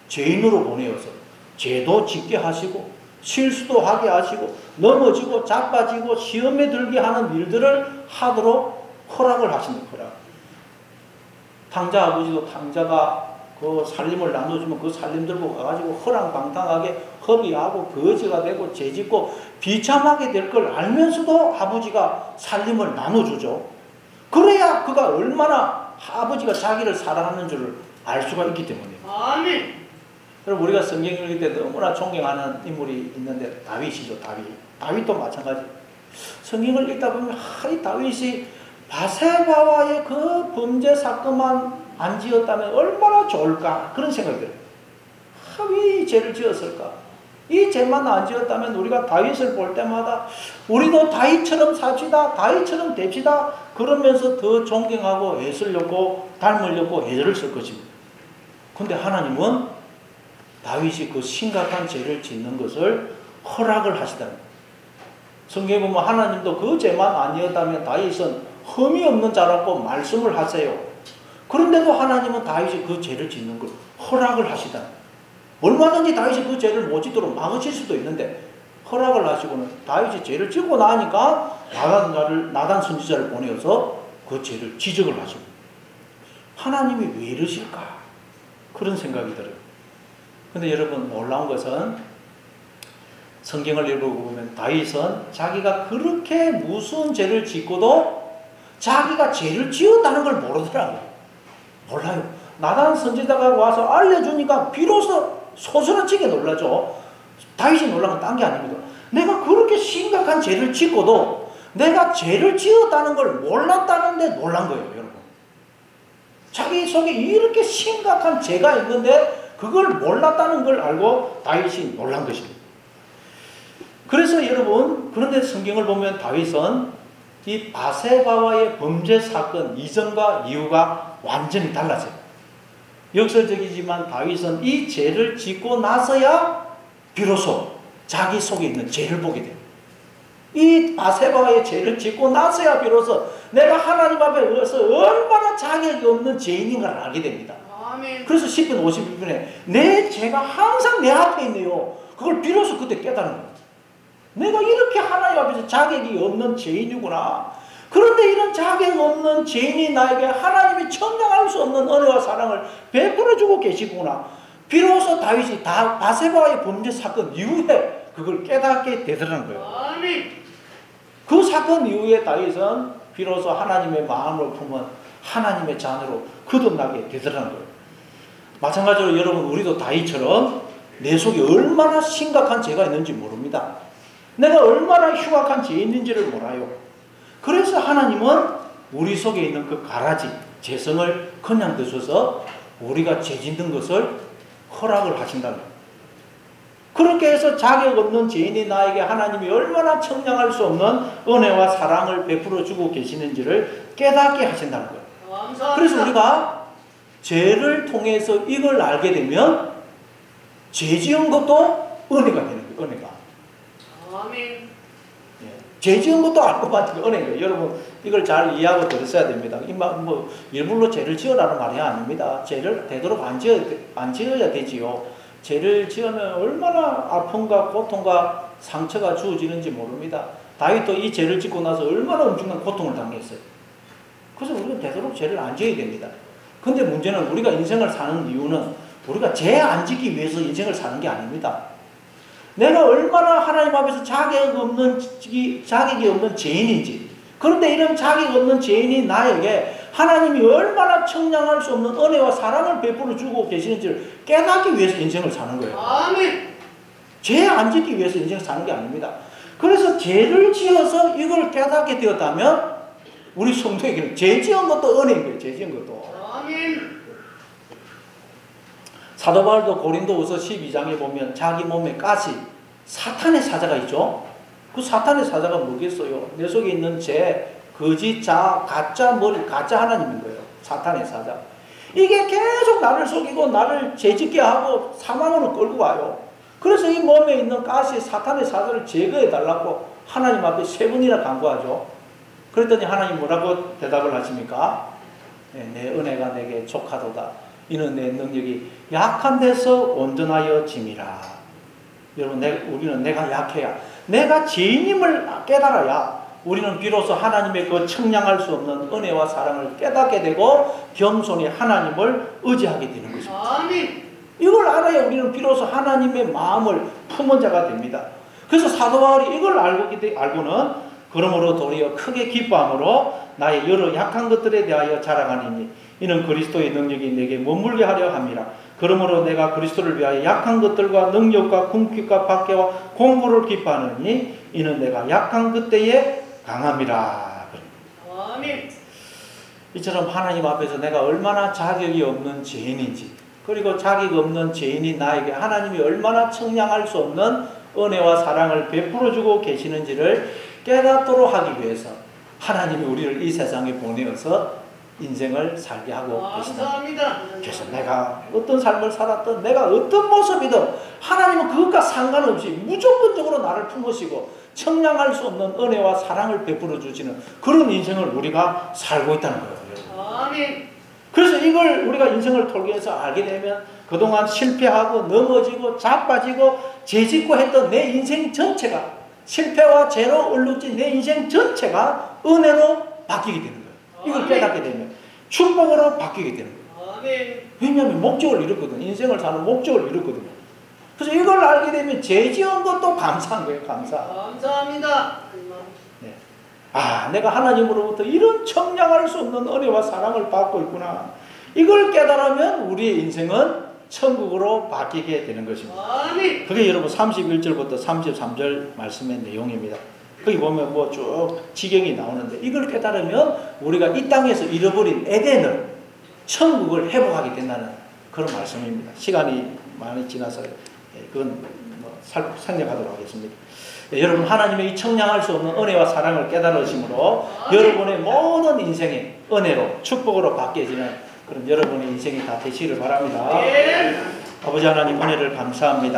죄인으로 보내어서 죄도 짓게 하시고 실수도 하게 하시고 넘어지고 자빠지고 시험에 들게 하는 일들을 하도록 허락을 하십니다. 허락. 탕자 아버지도 탕자가 그 살림을 나눠주면 그 살림 들고 가가지고 허랑방탕하게 허비하고 거지가 되고 죄짓고 비참하게 될 걸 알면서도 아버지가 살림을 나눠주죠. 그래야 그가 얼마나 아버지가 자기를 사랑하는 줄을 알 수가 있기 때문이에요. 아멘. 그럼 우리가 성경 읽을 때 너무나 존경하는 인물이 있는데 다윗이죠. 다윗도 마찬가지. 성경을 읽다 보면 이 다윗이 바세바와의 그 범죄 사건만 안 지었다면 얼마나 좋을까 그런 생각이 들어요. 왜 이 죄를 지었을까? 이 죄만 안 지었다면 우리가 다윗을 볼 때마다 우리도 다윗처럼 삽시다, 다윗처럼 됩시다 그러면서 더 존경하고 애쓰려고 닮으려고 애를 쓸 것입니다. 근데 하나님은 다윗이 그 심각한 죄를 짓는 것을 허락을 하시답니다. 성경에 보면 하나님도 그 죄만 아니었다면 다윗은 흠이 없는 자라고 말씀을 하세요. 그런데도 하나님은 다윗이 그 죄를 짓는 걸 허락을 하시다. 얼마든지 다윗이 그 죄를 못 짓도록 막으실 수도 있는데 허락을 하시고는 다윗이 죄를 짓고 나니까 나단 선지자를 보내어서 그 죄를 지적을 하시고 하나님이 왜 이러실까? 그런 생각이 들어요. 근데 여러분 놀라운 것은 성경을 읽어보면 다윗은 자기가 그렇게 무서운 죄를 짓고도 자기가 죄를 지었다는 걸 모르더라고요. 몰라요. 나단 선지자가 와서 알려주니까 비로소 소스라치게 놀라죠. 다윗이 놀란 건 딴 게 아닙니다. 내가 그렇게 심각한 죄를 짓고도 내가 죄를 지었다는 걸 몰랐다는데 놀란 거예요. 여러분. 자기 속에 이렇게 심각한 죄가 있는데 그걸 몰랐다는 걸 알고 다윗이 놀란 것입니다. 그래서 여러분 그런데 성경을 보면 다윗은 이 바세바와의 범죄 사건 이전과 이후가 완전히 달라져요. 역설적이지만 다윗은 이 죄를 짓고 나서야 비로소 자기 속에 있는 죄를 보게 돼요. 이 바세바와의 죄를 짓고 나서야 비로소 내가 하나님 앞에 서서 얼마나 자격이 없는 죄인인가를 알게 됩니다. 아멘. 그래서 10분 51분에 내 죄가 항상 내 앞에 있네요. 그걸 비로소 그때 깨달은 거예요. 내가 이렇게 하나님 앞에서 자격이 없는 죄인이구나. 그런데 이런 자격 없는 죄인이 나에게 하나님이 청량할 수 없는 은혜와 사랑을 베풀어주고 계시구나. 비로소 다윗이 바세바와의 범죄 사건 이후에 그걸 깨닫게 되더라는 거예요. 아멘. 그 사건 이후에 다윗은 비로소 하나님의 마음을 품은 하나님의 자녀로 거듭나게 되더라는 거예요. 마찬가지로 여러분 우리도 다윗처럼 내 속에 얼마나 심각한 죄가 있는지 모릅니다. 내가 얼마나 흉악한 죄인인지를 몰라요. 그래서 하나님은 우리 속에 있는 그 가라지, 죄성을 그냥 두셔서 우리가 죄 짓는 것을 허락을 하신다는 거예요. 그렇게 해서 자격 없는 죄인이 나에게 하나님이 얼마나 청량할 수 없는 은혜와 사랑을 베풀어 주고 계시는지를 깨닫게 하신다는 거예요. 감사합니다. 그래서 우리가 죄를 통해서 이걸 알게 되면 죄 지은 것도 은혜가 되는 거예요. 은혜가. 아멘. 죄 지은 것도 알고 받는 게 은혜인 거예요. 여러분 이걸 잘 이해하고 들으셔야 됩니다. 일부러 죄를 지으라는 말이 아닙니다. 죄를 되도록 안 지어야 되지요. 죄를 지으면 얼마나 아픔과 고통과 상처가 주어지는지 모릅니다. 다윗도 이 죄를 짓고 나서 얼마나 엄청난 고통을 당했어요. 그래서 우리가 되도록 죄를 안 지어야 됩니다. 근데 문제는 우리가 인생을 사는 이유는 우리가 죄 안 짓기 위해서 인생을 사는 게 아닙니다. 내가 얼마나 하나님 앞에서 자격이 없는 죄인인지, 그런데 이런 자격이 없는 죄인이 나에게 하나님이 얼마나 청량할 수 없는 은혜와 사랑을 베풀어 주고 계시는지를 깨닫기 위해서 인생을 사는 거예요. 아멘. 죄 안 짓기 위해서 인생을 사는 게 아닙니다. 그래서 죄를 지어서 이걸 깨닫게 되었다면 우리 성도에게는 죄 지은 것도 은혜인 거예요. 죄 지은 것도. 아멘. 사도 바울도 고린도후서 12장에 보면 자기 몸에 가시, 사탄의 사자가 있죠. 그 사탄의 사자가 뭐겠어요? 내 속에 있는 죄, 거짓 가짜 하나님인 거예요. 사탄의 사자. 이게 계속 나를 속이고 나를 죄짓게 하고 사망으로 끌고 와요. 그래서 이 몸에 있는 가시 사탄의 사자를 제거해 달라고 하나님 앞에 3번이나 간구하죠. 그랬더니 하나님 뭐라고 대답을 하십니까? 내 은혜가 내게 족하도다. 이는 내 능력이 약한 데서 온전하여 짐이라. 여러분, 우리는 내가 약해야, 내가 죄인임을 깨달아야 우리는 비로소 하나님의 그 청량할 수 없는 은혜와 사랑을 깨닫게 되고 겸손히 하나님을 의지하게 되는 것입니다. 아멘. 이걸 알아야 우리는 비로소 하나님의 마음을 품은 자가 됩니다. 그래서 사도 바울이 이걸 알고는 그러므로 도리어 크게 기뻐함으로 나의 여러 약한 것들에 대하여 자랑하니니 이는 그리스도의 능력이 내게 머물게 하려 함이라. 그러므로 내가 그리스도를 위하여 약한 것들과 능력과 궁핍과 박해와 공부를 기뻐하느니 이는 내가 약한 그때에 강함이라. 아멘. 이처럼 하나님 앞에서 내가 얼마나 자격이 없는 죄인인지, 그리고 자격 없는 죄인이 나에게 하나님이 얼마나 청량할 수 없는 은혜와 사랑을 베풀어주고 계시는지를 깨닫도록 하기 위해서 하나님이 우리를 이 세상에 보내어서 인생을 살게 하고 계시다. 감사합니다. 그래서 내가 어떤 삶을 살았든 내가 어떤 모습이든 하나님은 그것과 상관없이 무조건적으로 나를 품으시고 청량할 수 없는 은혜와 사랑을 베풀어 주시는 그런 인생을 우리가 살고 있다는 거예요. 아멘. 그래서 이걸 우리가 인생을 통해서 알게 되면 그동안 실패하고 넘어지고 자빠지고 죄짓고 했던 내 인생 전체가, 실패와 죄로 얼룩진 내 인생 전체가 은혜로 바뀌게 되는 거예요. 이걸 깨닫게 되면 축복으로 바뀌게 되는 거예요. 아멘. 왜냐하면 목적을 이뤘거든. 인생을 사는 목적을 이뤘거든요. 그래서 이걸 알게 되면 죄 지은 것도 감사한 거예요. 감사합니다. 네. 아, 내가 하나님으로부터 이런 청량할 수 없는 은혜와 사랑을 받고 있구나. 이걸 깨달으면 우리의 인생은 천국으로 바뀌게 되는 것입니다. 아멘. 그게 여러분 31절부터 33절 말씀의 내용입니다. 거기 보면 뭐 쭉 지경이 나오는데 이걸 깨달으면 우리가 이 땅에서 잃어버린 에덴을, 천국을 회복하게 된다는 그런 말씀입니다. 시간이 많이 지나서 그건 뭐 생략하도록 하겠습니다. 여러분, 하나님의 이 청량할 수 없는 은혜와 사랑을 깨달으심으로 여러분의 모든 인생이 은혜로 축복으로 바뀌어지는 그런 여러분의 인생이 다 되시기를 바랍니다. 예. 아버지 하나님, 은혜를 감사합니다.